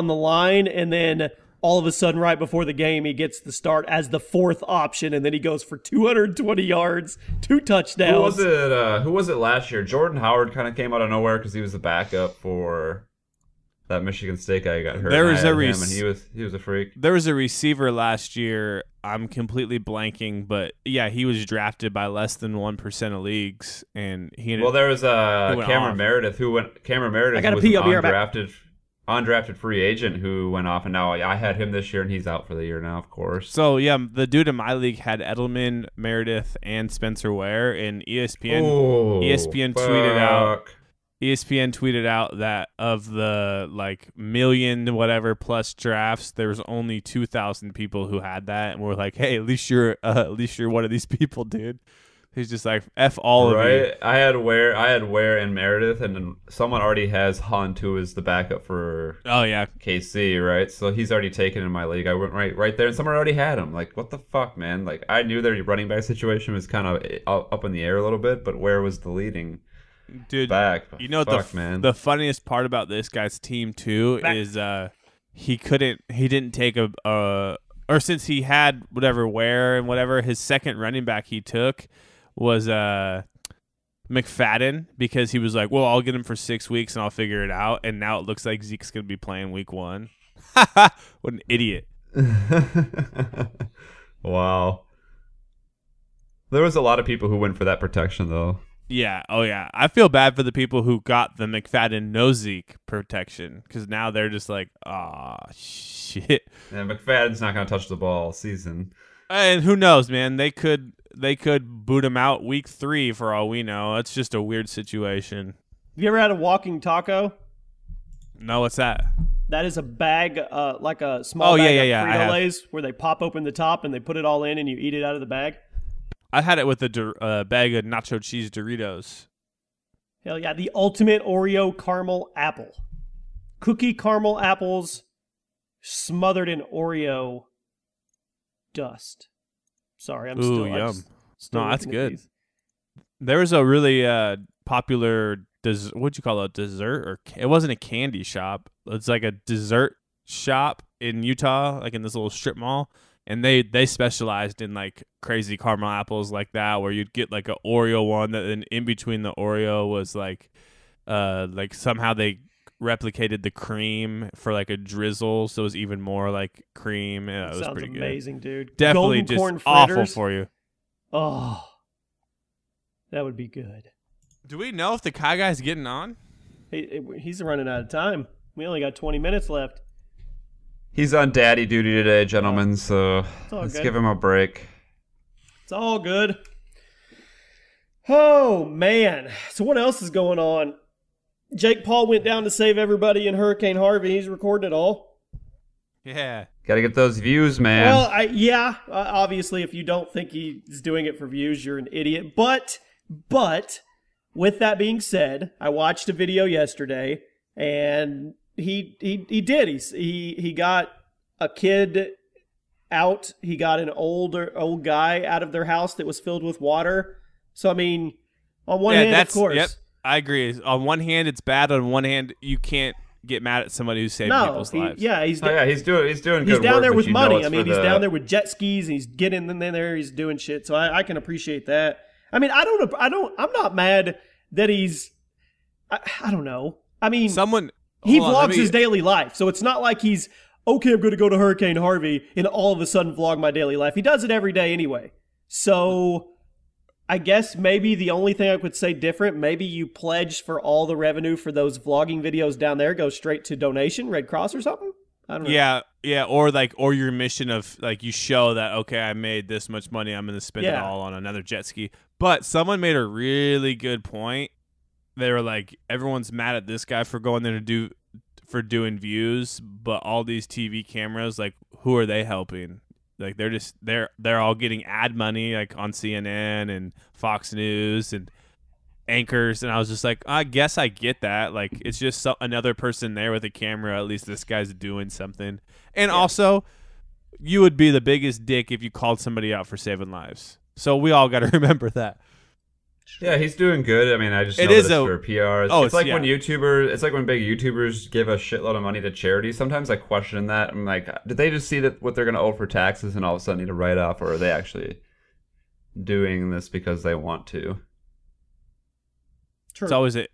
the line, and then all of a sudden, right before the game, he gets the start as the 4th option, and then he goes for 220 yards, 2 touchdowns. Who was it last year? Jordan Howard kind of came out of nowhere because he was the backup for that Michigan State guy who got hurt. There was and I a had him, and he was a freak. There was a receiver last year. I'm completely blanking, but yeah, he was drafted by less than 1% of leagues, and he ended. Well, there was went Cameron off. Meredith I gotta was pee, an I'll be right back. undrafted free agent who went off, and now I had him this year, and he's out for the year now, of course. So yeah, the dude in my league had Edelman, Meredith, and Spencer Ware, and ESPN tweeted out that of the like million whatever plus drafts, there was only 2,000 people who had that, and we're like, hey, at least you're one of these people, dude. He's just like F all of you. Right, I had Ware and Meredith, and then someone already has Hunt, who is the backup for Oh yeah, KC, right? So he's already taken in my league. I went right there, and someone already had him. Like, what the fuck, man? Like, I knew their running back situation was kind of up in the air a little bit, but Ware was the leading dude. back. You know fuck, man. the funniest part about this guy's team too is he didn't take or since he had whatever Ware and whatever, his second running back he took was McFadden, because he was like, well, I'll get him for 6 weeks and I'll figure it out, and now it looks like Zeke's gonna be playing week 1. What an idiot. Wow. There was a lot of people who went for that protection, though. Yeah, oh yeah. I feel bad for the people who got the McFadden no Zeke protection, because now they're just like, ah, shit. And McFadden's not going to touch the ball all season. And who knows, man? They could boot him out week 3 for all we know. It's just a weird situation. Have you ever had a walking taco? No, what's that? That is a bag, like a small bag of I have. Frito-Lays, where they pop open the top and they put it all in and you eat it out of the bag. I had it with a bag of nacho cheese Doritos. Hell yeah, the ultimate Oreo caramel apple. Cookie caramel apples smothered in Oreo dust. Sorry, I'm Ooh, still yum. still No, that's looking at good. these. There was a really popular what'd you call it? Dessert, or it wasn't a candy shop. It's like a dessert shop in Utah, like in this little strip mall, and they specialized in like crazy caramel apples like that, where you'd get like an Oreo one that then in between the Oreo was like somehow they replicated the cream for like a drizzle, so it was even more like cream. Yeah, it was Sounds pretty amazing, dude. Definitely Golden corn just awful fritters. for you. Oh, that would be good. Do we know if the Kai guy's getting on? He's running out of time. We only got 20 minutes left. He's on daddy duty today, gentlemen, so all let's good. give him a break. It's all good. Oh, man. So what else is going on? Jake Paul went down to save everybody in Hurricane Harvey. He's recording it all. Yeah. Gotta get those views, man. Well, obviously, if you don't think he's doing it for views, you're an idiot. But with that being said, I watched a video yesterday, and he did. He got a kid out. He got an old guy out of their house that was filled with water. So I mean, on one hand, of course. Yep, I agree. On one hand, it's bad. On one hand, you can't get mad at somebody who saved people's lives. He's he's doing he's good down work, there but with you know money. it's I mean, for he's the- down there with jet skis, and he's getting in there. He's doing shit. So I can appreciate that. I mean, I'm not mad that he's. I don't know. I mean, he vlogs his daily life, so it's not like he's okay. I'm going to go to Hurricane Harvey and all of a sudden vlog my daily life. He does it every day anyway. So I guess maybe the only thing I could say different, maybe you pledge for all the revenue for those vlogging videos down there goes straight to donation, Red Cross or something. I don't know. Yeah, or your mission of like you show that okay, I made this much money, I'm going to spend it all on another jet ski. But someone made a really good point they were like, everyone's mad at this guy for going there for doing views, but all these TV cameras, like, who are they helping? Like, they're all getting ad money, like on CNN and Fox News and anchors, and I was just like, I guess I get that. Like, it's just another person there with a camera. At least this guy's doing something. And also, you would be the biggest dick if you called somebody out for saving lives. So we all got to remember that. Yeah, he's doing good. I mean, I just know It that is it's for PR. Oh, it's like when it's like when big YouTubers give a shitload of money to charity. Sometimes I question that. I'm like, did they just see that what they're going to owe for taxes and all of a sudden need a write-off, or are they actually doing this because they want to? True.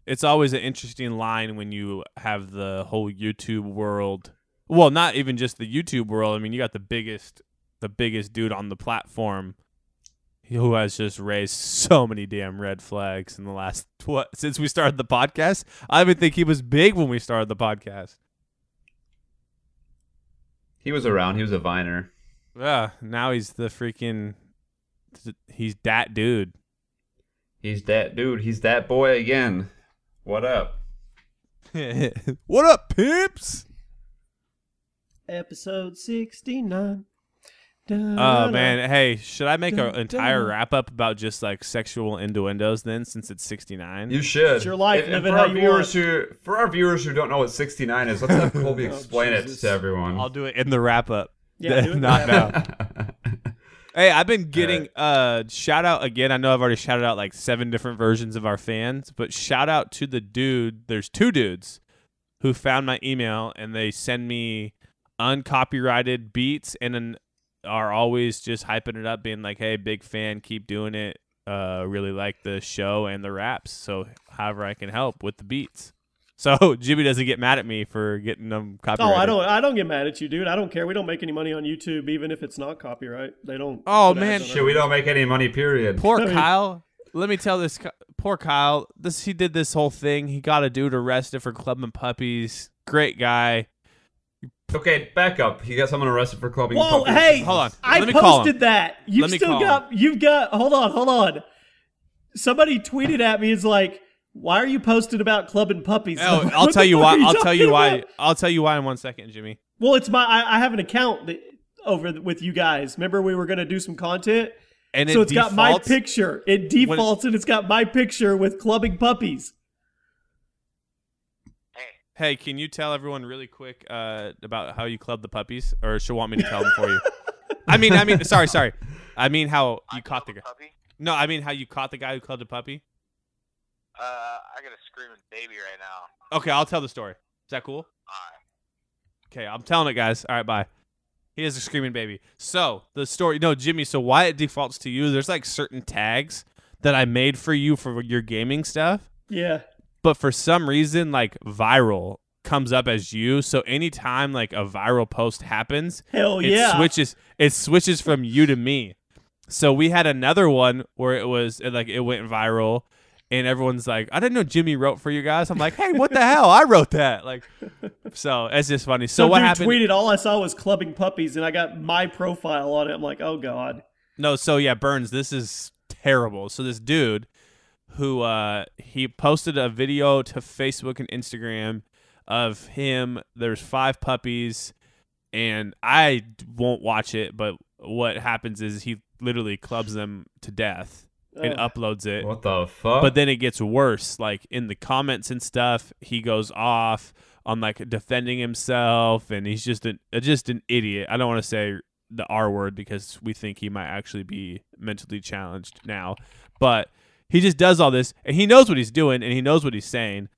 It's always an interesting line when you have the whole YouTube world. Well, not even just the YouTube world. I mean, you got the biggest dude on the platform who has just raised so many damn red flags in the last since we started the podcast. I even think he was big when we started the podcast. He was around. He was a Viner. Yeah, now he's that dude. He's that dude. He's that boy again. What up? What up, pimps? Episode 69. Oh man, hey, should I make an entire wrap up about just like sexual innuendos then, since it's 69? You should. It's your life. And Live it for how our you viewers want. for our viewers who don't know what 69 is, let's have Colby explain it Jesus. to everyone. I'll do it in the wrap up. Yeah, do it in the not wrap now. Hey, I've been getting shout out again. I know I've already shouted out like 7 different versions of our fans, but shout out to the dude. There's 2 dudes who found my email and they send me uncopyrighted beats and are always just hyping it up, being like, hey, big fan, keep doing it. Really like the show and the raps. So however I can help with the beats. So Jimmy doesn't get mad at me for getting them copyrighted. Oh, I don't get mad at you, dude. I don't care. We don't make any money on YouTube, even if it's not copyright. They don't. Oh, put man. ads on Shit, we don't make any money, period. Poor I mean- Kyle. Let me tell this. Poor Kyle. He did this whole thing. He got a dude arrested for clubbing puppies. Great guy. Okay, back up. He got someone arrested for clubbing Whoa, puppies. hey! Hold on. I Let me call posted him. that. Let me call You've got. Hold on. Somebody tweeted at me. It's like, why are you posting about clubbing puppies? Oh, What I'll the tell you fuck why. are I'll tell you talking why. about? I'll tell you why in 1 second, Jimmy. Well, it's I have an account with you guys. Remember, we were gonna do some content. And So it's got my defaults- picture. It defaults and it's got my picture with clubbing puppies. Hey, can you tell everyone really quick about how you club the puppies, or she'll want me to tell them for you? I mean, sorry. I mean how you caught the guy. Puppy? No, I mean how you caught the guy who clubbed the puppy. I got a screaming baby right now. Okay, I'll tell the story. Is that cool? Alright. Okay, I'm telling it, guys. All right, bye. He has a screaming baby. So the story, no, Jimmy. So why it defaults to you? There's like certain tags that I made for you for your gaming stuff. Yeah. But for some reason, like viral comes up as you. So anytime like a viral post happens, Hell it yeah. switches from you to me. So we had another one where it went viral, and everyone's like, I didn't know Jimmy wrote for you guys. I'm like, hey, what the hell? I wrote that. Like, so it's just funny. So Some what dude happened? tweeted, all I saw was clubbing puppies, and I got my profile on it. I'm like, oh god. No, so yeah, Burns, this is terrible. So this dude who he posted a video to Facebook and Instagram of him. There's 5 puppies, and I won't watch it, but what happens is he literally clubs them to death and uploads it. What the fuck? But then it gets worse. Like in the comments and stuff, he goes off on like defending himself, and he's just an idiot. I don't want to say the R word because we think he might actually be mentally challenged now, but he just does all this, and he knows what he's doing, and he knows what he's saying.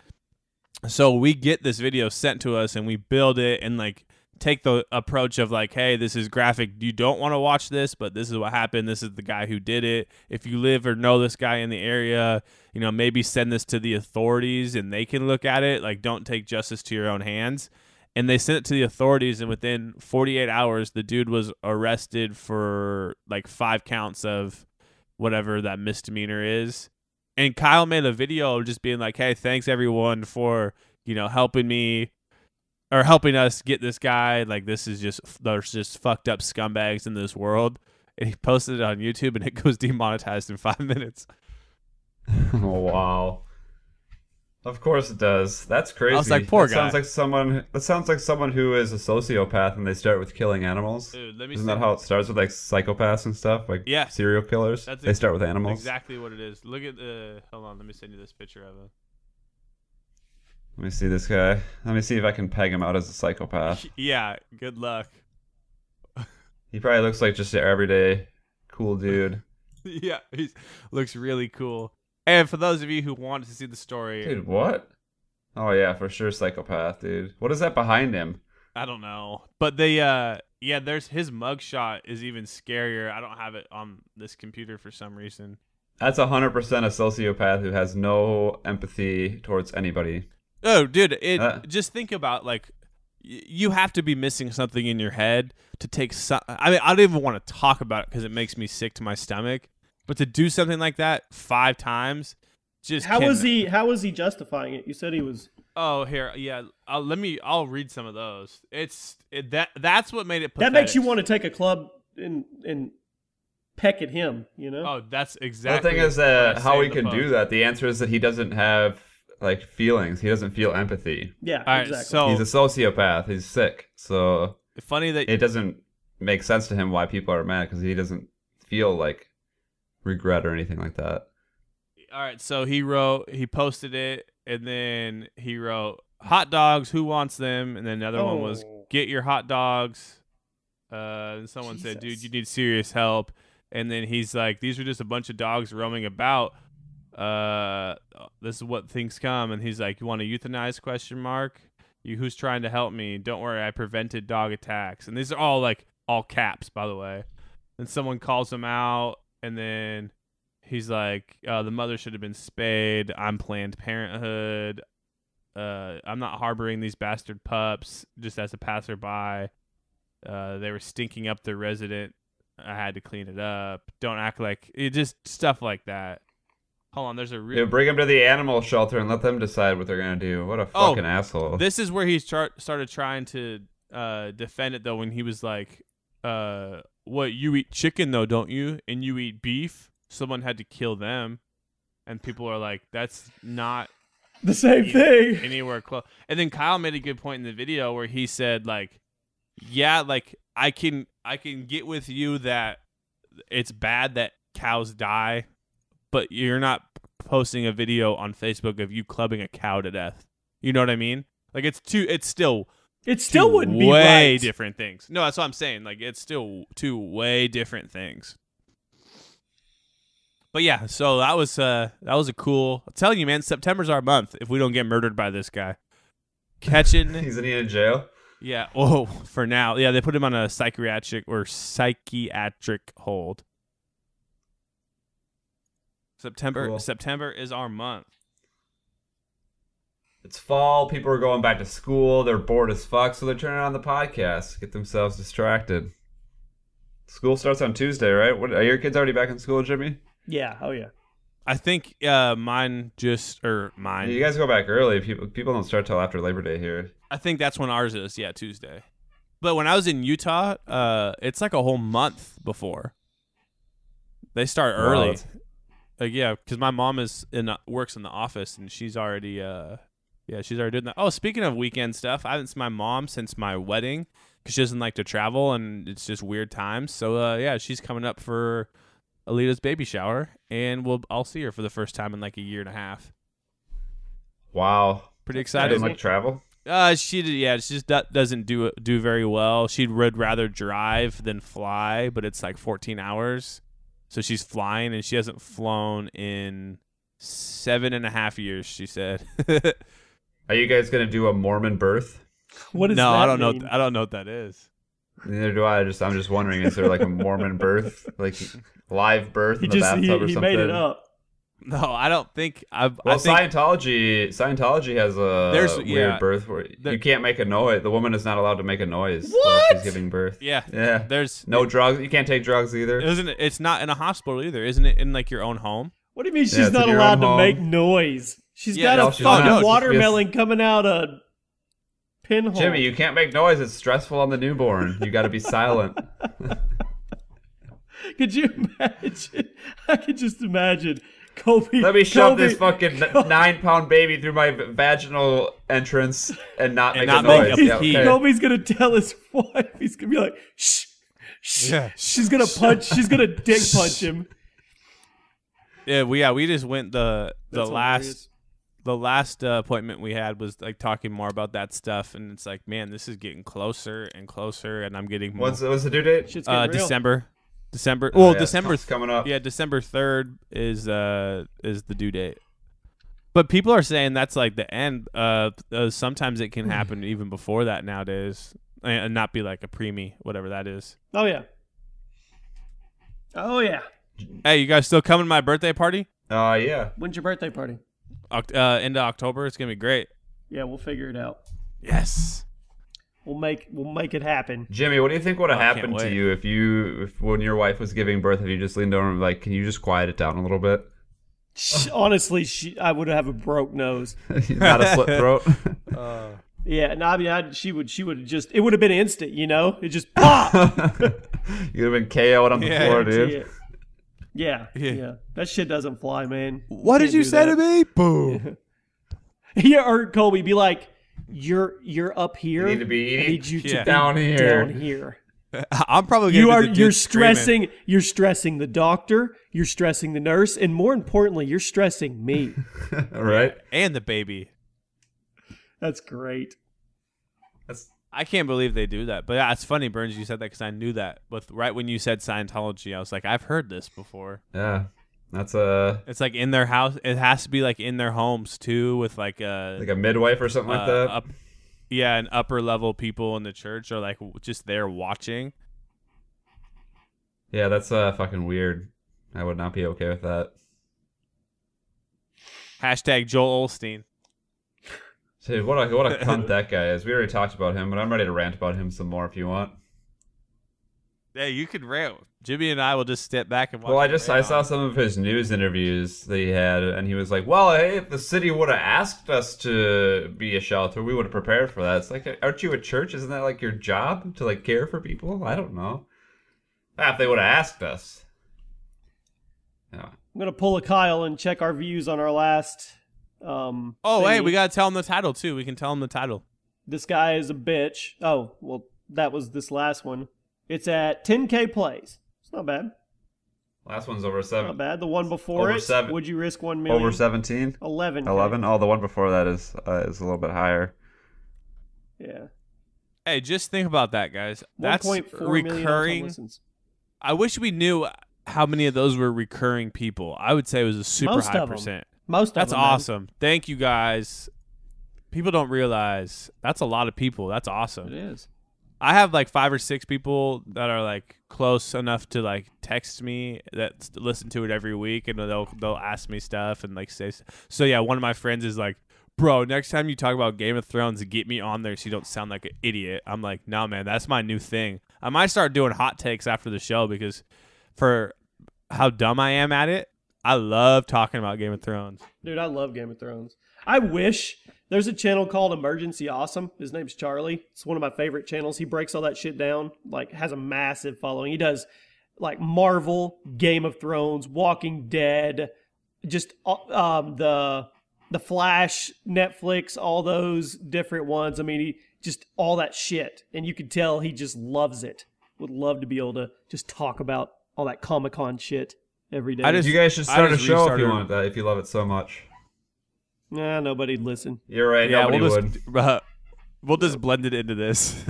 So we get this video sent to us, and we build it and like take the approach of like, hey, this is graphic. You don't want to watch this, but this is what happened. This is the guy who did it. If you live or know this guy in the area, you know, maybe send this to the authorities and they can look at it. Like, don't take justice to your own hands. And they sent it to the authorities, and within 48 hours, the dude was arrested for like 5 counts of whatever that misdemeanor is. And Kyle made a video just being like, hey, thanks everyone for, you know, helping me or helping us get this guy. Like, this is there's just fucked up scumbags in this world. And he posted it on YouTube, and it goes demonetized in 5 minutes. Oh, wow. Of course it does. That's crazy. I was like, poor that guy. Sounds like someone. That sounds like someone who is a sociopath, and they start with killing animals. Dude, let me Isn't see. that how it starts with like psychopaths and stuff? Like Yeah. serial killers. They start with animals. Exactly what it is. Look at the. Hold on, let me send you this picture of him. Let me see this guy. Let me see if I can peg him out as a psychopath. Yeah, good luck. He probably looks like just an everyday cool dude. Yeah, he looks really cool. And for those of you who wanted to see the story, Dude, what? Oh yeah, for sure psychopath, dude. What is that behind him? I don't know, but they there's his mugshot is even scarier. I don't have it on this computer for some reason. That's 100% a sociopath who has no empathy towards anybody. Oh, dude, just think about like you have to be missing something in your head to take some. I mean, I don't even want to talk about it because it makes me sick to my stomach. But to do something like that 5 times, just How was he justifying it? You said he was. Oh, here, yeah. I'll read some of those. That's what made it pathetic. That makes you want to take a club and peck at him, you know? Oh, that's exactly. The thing is what I that how say he in the can do post. that. The answer is that he doesn't have like feelings. He doesn't feel empathy. Yeah, All right, exactly. so He's a sociopath. He's sick. So funny that it doesn't make sense to him why people are mad because he doesn't feel like regret or anything like that. All right, so he posted it, and then he wrote hot dogs. Who wants them? And then another one was get your hot dogs. And someone said, dude, you need serious help. And then he's like, these are just a bunch of dogs roaming about. This is what things come. And he's like, you want to euthanize? ? Who's trying to help me? Don't worry, I prevented dog attacks. And these are all caps, by the way. And someone calls him out, and then he's like, the mother should have been spayed. I'm Planned Parenthood. I'm not harboring these bastard pups just as a passerby. They were stinking up their resident. I had to clean it up. Don't act like it. Just stuff like that. Hold on, there's a real. Bring him to the animal shelter and let them decide what they're gonna do. What a fucking asshole! This is where he started trying to defend it though. When he was like, "What, you eat chicken though, don't you? And you eat beef? Someone had to kill them." And people are like, "That's not the same thing anywhere close." And then Kyle made a good point in the video where he said, like, "Yeah, like I can get with you that it's bad that cows die, but you're not posting a video on Facebook of you clubbing a cow to death." You know what I mean? Like it still wouldn't be way right. different things. No, that's what I'm saying. Like it's still 2 way different things. But yeah, so that was a cool. I'm telling you, man, September's our month if we don't get murdered by this guy. Catching. Isn't he in jail? Yeah. Oh, for now. Yeah, they put him on a psychiatric hold. Cool. September is our month. It's fall. People are going back to school. They're bored as fuck, so they're turning on the podcast, get themselves distracted. School starts on Tuesday, right? Are your kids already back in school, Jimmy? Yeah. Oh yeah. I think mine. You guys go back early. People don't start till after Labor Day here. I think that's when ours is. Yeah, Tuesday. But when I was in Utah, it's like a whole month before. They start early. Like yeah, because my mom works in the office and she's already she's already doing that. Oh, speaking of weekend stuff, I haven't seen my mom since my wedding because she doesn't like to travel and it's just weird times. So she's coming up for Alita's baby shower, and I'll see her for the first time in like a year and a half. Wow, pretty I excited. didn't like travel. She just doesn't do very well. She would rather drive than fly, but it's like 14 hours. So she's flying, and she hasn't flown in 7.5 years, she said. Are you guys gonna do a Mormon birth? What is no, that I don't mean? know. I don't know what that is. Neither do I. I'm just wondering, is there like a Mormon birth, like live birth in the bathtub or he something? made it up. No, I don't think. I think Scientology has a weird birth where you can't make a noise. The woman is not allowed to make a noise while she's giving birth. Yeah, yeah. There's no drugs. You can't take drugs either. It's not in a hospital either, isn't it? In like your own home. What do you mean she's not allowed to make noise? She's got a fucking watermelon coming out a pinhole. Jimmy, you can't make noise. It's stressful on the newborn. You got to be silent. Could you imagine? I could just imagine Kobe. Let me shove Kobe, this fucking 9-pound baby through my vaginal entrance and not make not a make noise. a Yeah, pee. okay. Kobe's gonna tell his wife. He's gonna be like, shh, shh. Yeah. She's gonna punch. She's gonna dick punch him. Yeah, we just went the That's last hilarious. the last appointment we had was like talking more about that stuff, and it's like, man, this is getting closer and closer, and I'm getting more. What's the due date? Shit's getting real. December. Oh, Well, yeah, December. it's coming up. Yeah, December 3rd is the due date. But people are saying that's like the end. Sometimes it can happen even before that nowadays, and not be like a preemie, whatever that is. Oh yeah. Oh yeah. Hey, you guys still coming to my birthday party? Yeah. When's your birthday party? Into October. It's gonna be great. Yeah, we'll figure it out. Yes. We'll make it happen. Jimmy, what do you think would have I can't happened to wait. you if when your wife was giving birth, if you just leaned over and like, can you just quiet it down a little bit? Honestly, I would have a broke nose. Not a slit throat. Yeah, no, I mean, she would have just. It would have been instant, you know. It just pop. You'd have been KO'd on the Yeah, floor, dude. Yeah. That shit doesn't fly, man. What did you say to me? Boom. Yeah, or Colby, be like, you're up here. You need to be I need you to Yeah. be down here. Down here. I'm probably gonna. be the dude You're screaming. stressing. You're stressing the doctor. You're stressing the nurse, and more importantly, you're stressing me. All right. and the baby. That's great. That's I can't believe they do that. But yeah, it's funny, Burns, you said that because I knew that. Right when you said Scientology, I was like, I've heard this before. yeah. That's a It's like in their house. It has to be like in their homes too, with like a midwife or something like that. and upper level people in the church are like just there watching. Yeah, that's fucking weird. I would not be okay with that. Hashtag Joel Olstein. Dude, what a cunt that guy is. We already talked about him, but I'm ready to rant about him some more if you want. Hey, you can rant. Jimmy and I will just step back and watch. Well, I him rant saw on. some of his news interviews that he had, and he was like, "Well, hey, if the city would have asked us to be a shelter, we would have prepared for that." It's like, aren't you a church? Isn't that like your job to like care for people? I don't know. If they would have asked us. Yeah. I'm gonna pull a Kyle and check our views on our last. Oh, thingy. hey, we gotta tell him the title too. We can tell him the title. This guy is a bitch. Oh, well, that was this last one. It's at 10K plays. It's not bad. Last one's over 7. Not bad. The one before Over it, 7. would you risk 1 million? Over 17. 11. 11. Oh, the one before that is a little bit higher. Yeah. Hey, just think about that, guys. That's 1.4 million all-time recurring. listens. I wish we knew how many of those were recurring people. I would say it was a super Most high of 'em. percent. Most of That's them, man. awesome. Thank you, guys. People don't realize that's a lot of people. That's It awesome. is. I have like 5 or 6 people that are like close enough to like text me that listen to it every week, and they'll ask me stuff and like say. So yeah, one of my friends is like, "Bro, next time you talk about Game of Thrones, get me on there so you don't sound like an idiot." I'm like, "No, man, that's my new thing." I might start doing hot takes after the show because for how dumb I am at it, I love talking about Game of Thrones. Dude, I love Game of Thrones. I wish there's a channel called Emergency Awesome. His name's Charlie. It's one of my favorite channels. He breaks all that shit down, like has a massive following. He does like Marvel, Game of Thrones, Walking Dead, just the Flash, Netflix, all those different ones. I mean, he just all that shit. And you could tell he just loves it. Would love to be able to just talk about all that Comic-Con shit every day. You guys should start a just show if restarted- you want that, if you love it so much. Nah, nobody'd listen. You're right, Yeah, nobody we'll would. just we'll just blend it into this,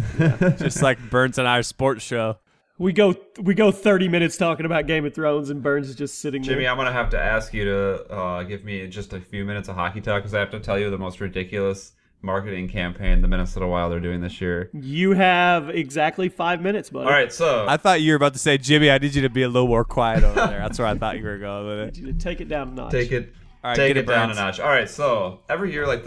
just like Burns and our sports show. We go 30 minutes talking about Game of Thrones, and Burns is just sitting Jimmy, there. I'm going to have to ask you to give me just a few minutes of hockey talk because I have to tell you the most ridiculous marketing campaign the Minnesota Wild are doing this year. You have exactly 5 minutes, buddy. All right, so I thought you were about to say, Jimmy, I need you to be a little more quiet over there. That's where I thought you were going with I it. need you to take it down a notch. take it All right, take get it down a Burns. notch. All right, so every year, like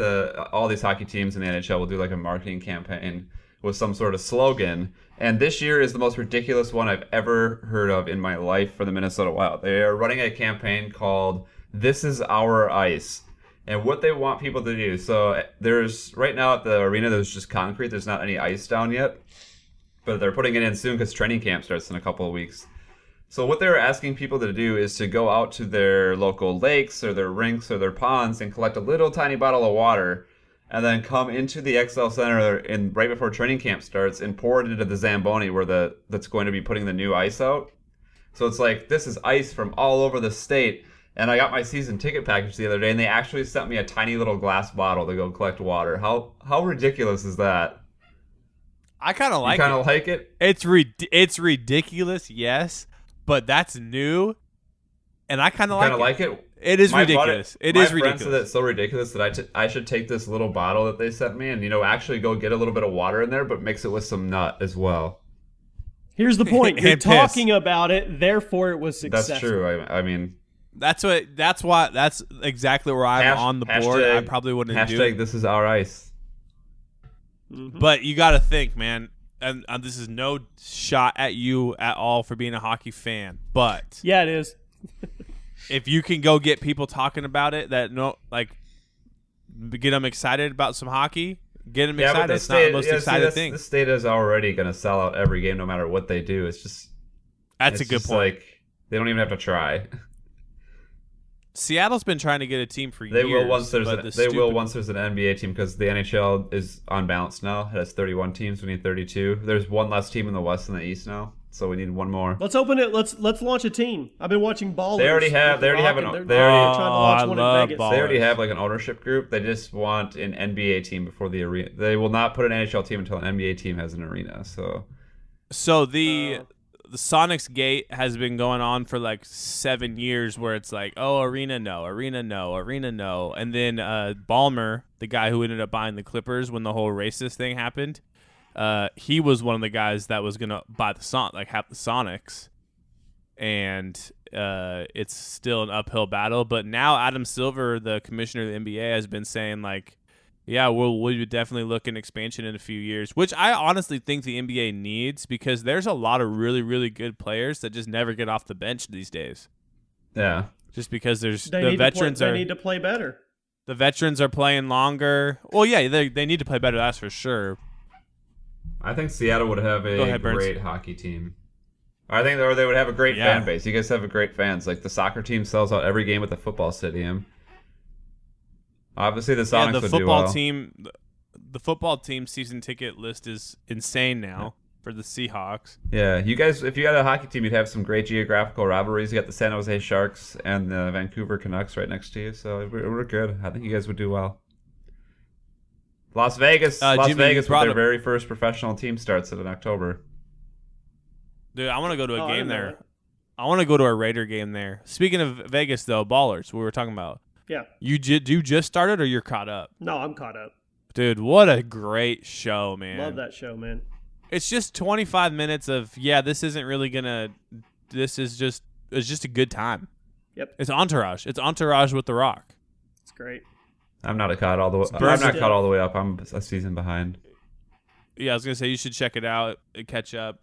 all these hockey teams in the NHL will do like a marketing campaign with some sort of slogan, and this year is the most ridiculous one I've ever heard of in my life for the Minnesota Wild. They are running a campaign called "This Is Our Ice," and what they want people to do. So there's right now at the arena, there's just concrete. There's not any ice down yet, but they're putting it in soon because training camp starts in a couple of weeks. So what they were asking people to do is to go out to their local lakes or their rinks or their ponds and collect a little tiny bottle of water, and then come into the XL Center right before training camp starts and pour it into the Zamboni that's going to be putting the new ice out. So it's like, this is ice from all over the state. And I got my season ticket package the other day, and they actually sent me a tiny little glass bottle to go collect water. How ridiculous is that? I kind of like You kind of like it? It's ridiculous, yes, but that's new, and I kind of like it. It is ridiculous. My friend said it's so ridiculous that I should take this little bottle that they sent me and actually go get a little bit of water in there, but mix it with some nut as well. Here's the point: you're And talking about it, therefore it was successful. That's true. I mean. That's exactly where I'm on the board. I probably wouldn't do it. This is our ice. Mm-hmm. But you got to think, man, and this is no shot at you at all for being a hockey fan, but yeah, it is. if you can go get people talking about it get them excited about some hockey, get them excited. It's not the most exciting thing. The state is already going to sell out every game no matter what they do. It's just that's a good point. Like, they don't even have to try. Seattle's been trying to get a team for years. They will once there's an NBA team, because the NHL is unbalanced now. It has 31 teams. We need 32. There's one less team in the West and the East now, so we need one more. Let's open it. Let's launch a team. I've been watching Ballers. They already have They're trying to launch one in Vegas. They already have like an ownership group. They just want an NBA team before the arena. They will not put an NHL team until an NBA team has an arena. So the Sonics Gate has been going on for like 7 years, where it's like, oh, arena no, and then Ballmer, the guy who ended up buying the Clippers when the whole racist thing happened, he was one of the guys that was gonna buy have the Sonics, and it's still an uphill battle. But now Adam Silver, the commissioner of the NBA, has been saying like, yeah, we'll definitely look at expansion in a few years, which I honestly think the NBA needs, because there's a lot of really, really good players that just never get off the bench these days. Yeah. Just because they need to play better. The veterans are playing longer. Well, yeah, they need to play better, that's for sure. I think Seattle would have a great hockey team. I think they would have a great fan base. You guys have great fans. Like, the soccer team sells out every game at the football stadium. Obviously, the Sonics would do well. The football team season ticket list is insane now for the Seahawks. Yeah, you guys, if you had a hockey team, you'd have some great geographical rivalries. You got the San Jose Sharks and the Vancouver Canucks right next to you, so we're good. I think you guys would do well. Las Vegas, with their very first professional team starts in October. Dude, I want to go to a game there. I want to go to a Raider game there. Speaking of Vegas, though, Ballers, we were talking about. Yeah. You just started, or you're caught up? No, I'm caught up. Dude, what a great show, man. Love that show, man. It's just 25 minutes of, this isn't really it's just a good time. Yep. It's Entourage. It's Entourage with The Rock. It's great. I'm not caught all the way up. I'm a season behind. Yeah, I was going to say you should check it out and catch up.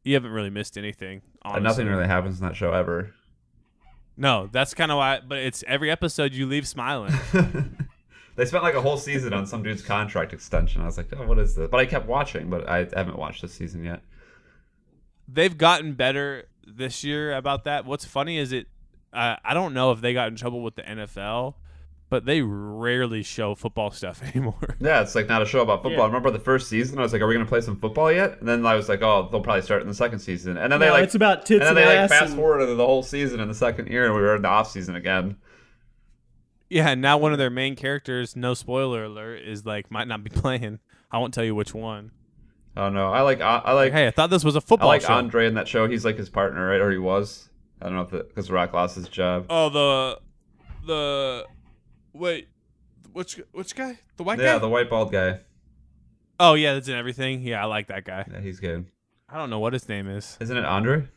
You haven't really missed anything, honestly. Nothing really happens in that show ever. No, that's kind of why. But it's every episode you leave smiling. They spent like a whole season on some dude's contract extension. I was like, oh, what is this? But I kept watching, but I haven't watched this season yet. They've gotten better this year about that. What's funny is I don't know if they got in trouble with the NFL, but they rarely show football stuff anymore. Yeah, it's like not a show about football. Yeah. I remember the first season, I was like, are we going to play some football yet? And then I was like, oh, they'll probably start in the second season. And then it's about tits and ass. Fast forwarded the whole season in the second year, and we were in the off season again. Yeah, and now one of their main characters, no spoiler alert, is might not be playing. I won't tell you which one. Oh no, I like. Hey, I thought this was a football show. Andre in that show. He's like his partner, right? Or he was. I don't know if because Rock lost his job. Oh, wait, which guy? The white guy? Yeah, the white bald guy. Oh yeah, that's in everything. Yeah, I like that guy. Yeah, he's good. I don't know what his name is. Isn't it Andre?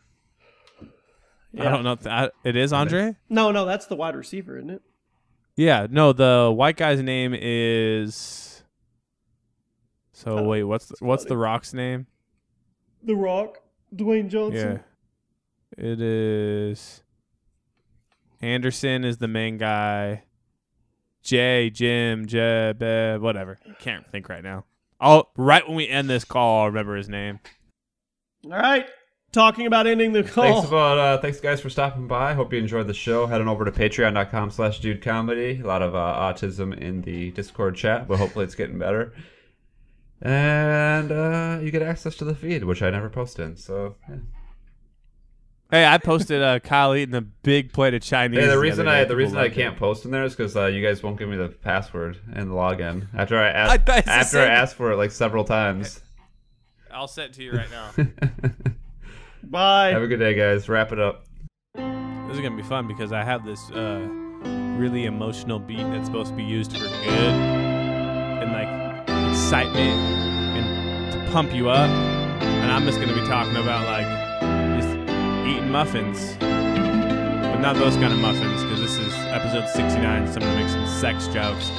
Yeah. I don't know. It is Andre? No, that's the wide receiver, isn't it? Yeah, no, the white guy's name is. So wait, what's the Rock's name? The Rock, Dwayne Johnson. Yeah, it is. Anderson is the main guy. Jim, whatever. Can't think right now. Right when we end this call, I'll remember his name. All right. talking about ending the call. Thanks guys for stopping by. Hope you enjoyed the show. Head on over to patreon.com/dudecomedy. A lot of autism in the Discord chat, but hopefully it's getting better. And you get access to the feed, which I never post in. So yeah. Hey, I posted Kyle eating a big plate of Chinese. Hey, the reason I can't post in there is because you guys won't give me the password and the login after I asked for it like several times. I'll send it to you right now. Bye. Have a good day, guys. Wrap it up. This is gonna be fun because I have this really emotional beat that's supposed to be used for good and like excitement and to pump you up, and I'm just gonna be talking about like just eating muffins, but not those kind of muffins, because this is episode 69, so I'm gonna make some sex jokes.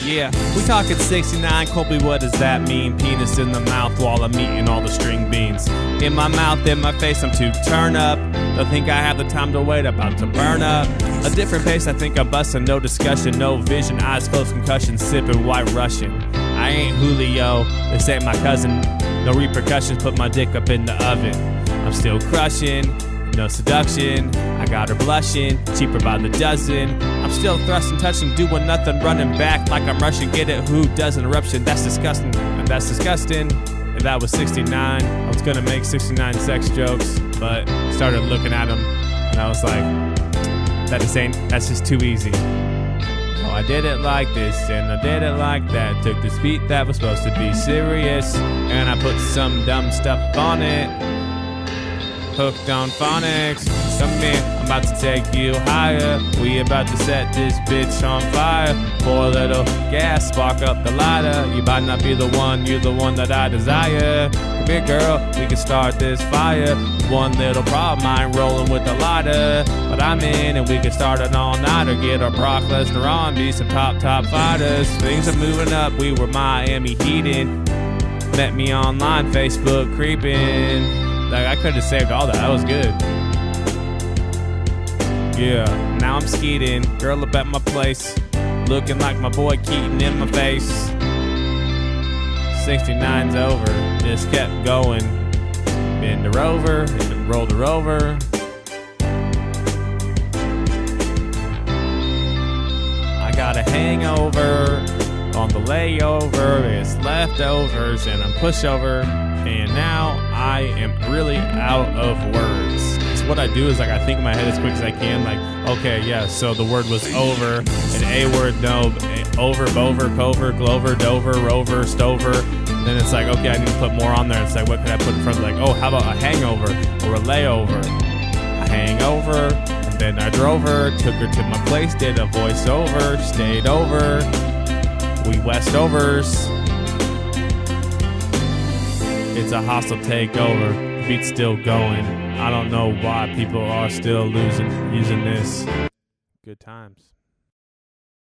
Yeah, we talking 69, Colby, what does that mean? Penis in the mouth while I'm eating all the string beans. In my mouth, in my face, I'm too turn up. Don't think I have the time to wait, about to burn up. A different pace, I think I'm busting, no discussion, no vision, eyes closed, concussion, sipping white Russian. I ain't Julio, this ain't my cousin. No repercussions, put my dick up in the oven. I'm still crushing, no seduction. I got her blushing, cheaper by the dozen. I'm still thrusting, touching, doing nothing, running back like I'm rushing. Get it? Who does an eruption? That's disgusting, and that's disgusting. And that was 69. I was gonna make 69 sex jokes, but started looking at them, and I was like, that's just too easy. Oh, I did it like this, and I did it like that. Took this beat that was supposed to be serious, and I put some dumb stuff on it. Hooked on phonics. Come here, I'm about to take you higher. We about to set this bitch on fire. Pour a little gas, spark up the lighter. You might not be the one, you're the one that I desire. Come here, girl, we can start this fire. One little problem, I ain't rolling with the lighter, but I'm in and we can start an all-nighter. Get our Brock Lesnar on, be some top fighters. Things are moving up, we were Miami heating. Met me online, Facebook creeping. Like, I could have saved all that. That was good. Yeah, now I'm skeeting. Girl up at my place. Looking like my boy Keaton in my face. 69's over. Just kept going. Bend her over and rolled her over. I got a hangover on the layover. It's leftovers and I'm pushover. And now I am really out of words. So what I do is like I think in my head as quick as I can. Like, okay, yeah, so the word was over. An A word, no. Over, bover, cover, glover, dover, rover, stover. Then it's like, okay, I need to put more on there. It's like, what could I put in front of like, oh, how about a hangover or a layover? A hangover, and then I drove her, took her to my place, did a voiceover, stayed over. We Westovers. It's a hostile takeover. The beat's still going. I don't know why people are still using this. Good times.